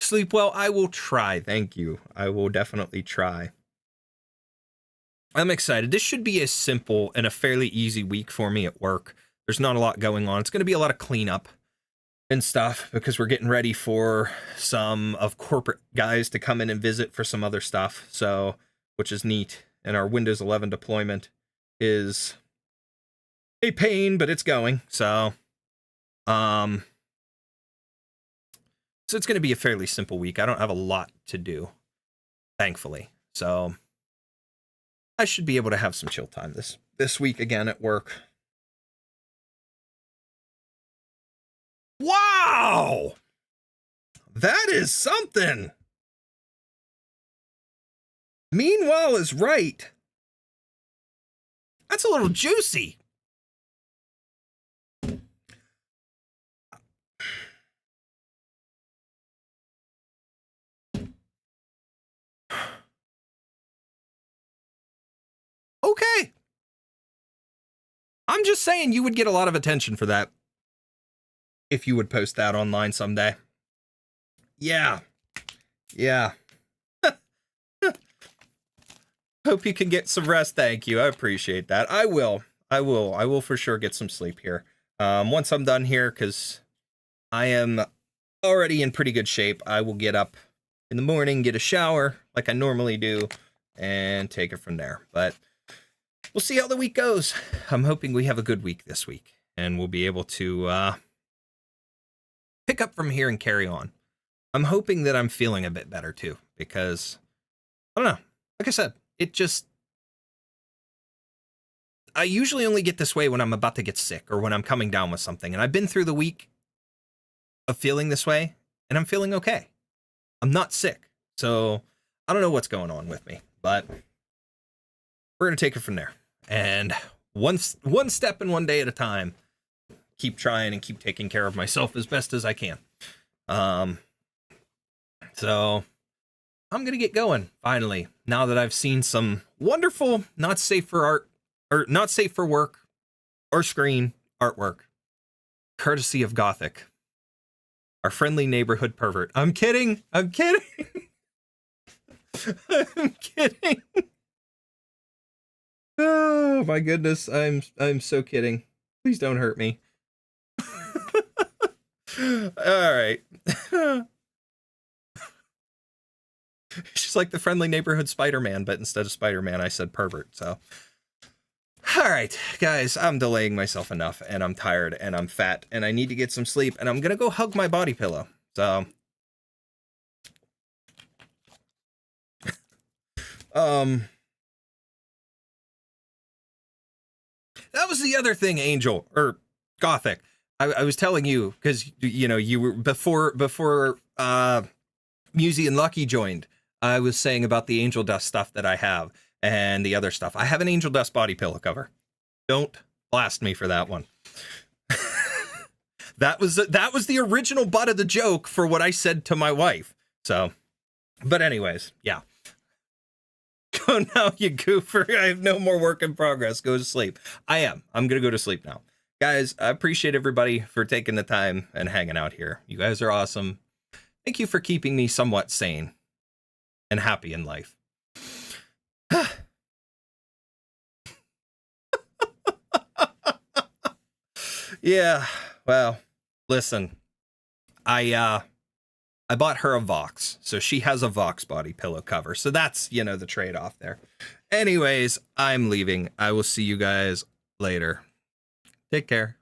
Sleep well. I will try. Thank you. I will definitely try. I'm excited. This should be a simple and a fairly easy week for me at work. There's not a lot going on. It's going to be a lot of cleanup and stuff because we're getting ready for some of corporate guys to come in and visit for some other stuff. So, which is neat. And our Windows 11 deployment is a pain, but it's going. So it's going to be a fairly simple week. I don't have a lot to do, thankfully. So I should be able to have some chill time this week again at work. Wow! That is something. Meanwhile is right. That's a little juicy. Okay. I'm just saying you would get a lot of attention for that if you would post that online someday. Yeah. Yeah. Hope you can get some rest. Thank you. I appreciate that. I will for sure get some sleep here. Once I'm done here, because I am already in pretty good shape, I will get up in the morning, get a shower like I normally do, and take it from there. But we'll see how the week goes. I'm hoping we have a good week this week, and we'll be able to pick up from here and carry on. I'm hoping that I'm feeling a bit better too, because I don't know. Like I said, I usually only get this way when I'm about to get sick or when I'm coming down with something. And I've been through the week of feeling this way, and I'm feeling okay. I'm not sick. So I don't know what's going on with me, but we're going to take it from there. And one step and one day at a time, keep trying and keep taking care of myself as best as I can. So I'm going to get going finally, now that I've seen some wonderful, not safe for art or not safe for work or screen artwork, courtesy of Gothic. Our friendly neighborhood pervert. I'm kidding. I'm kidding. I'm kidding. Oh my goodness. I'm so kidding. Please don't hurt me. All right. She's like the friendly neighborhood Spider-Man, but instead of Spider-Man, I said pervert. So, all right, guys, I'm delaying myself enough, and I'm tired, and I'm fat, and I need to get some sleep, and I'm gonna go hug my body pillow. So, that was the other thing, Angel or Gothic. I was telling you because you were before Musey and Lucky joined. I was saying about the angel dust stuff that I have and the other stuff. I have an angel dust body pillow cover. Don't blast me for that one. That was the original butt of the joke for what I said to my wife. So, but anyways, yeah. Go now, you goofer. I have no more work in progress. Go to sleep. I'm going to go to sleep now. Guys, I appreciate everybody for taking the time and hanging out here. You guys are awesome. Thank you for keeping me somewhat sane and happy in life. Yeah, well, listen, I bought her a Vox, so she has a Vox body pillow cover. So that's, the trade-off there. Anyways, I'm leaving. I will see you guys later. Take care.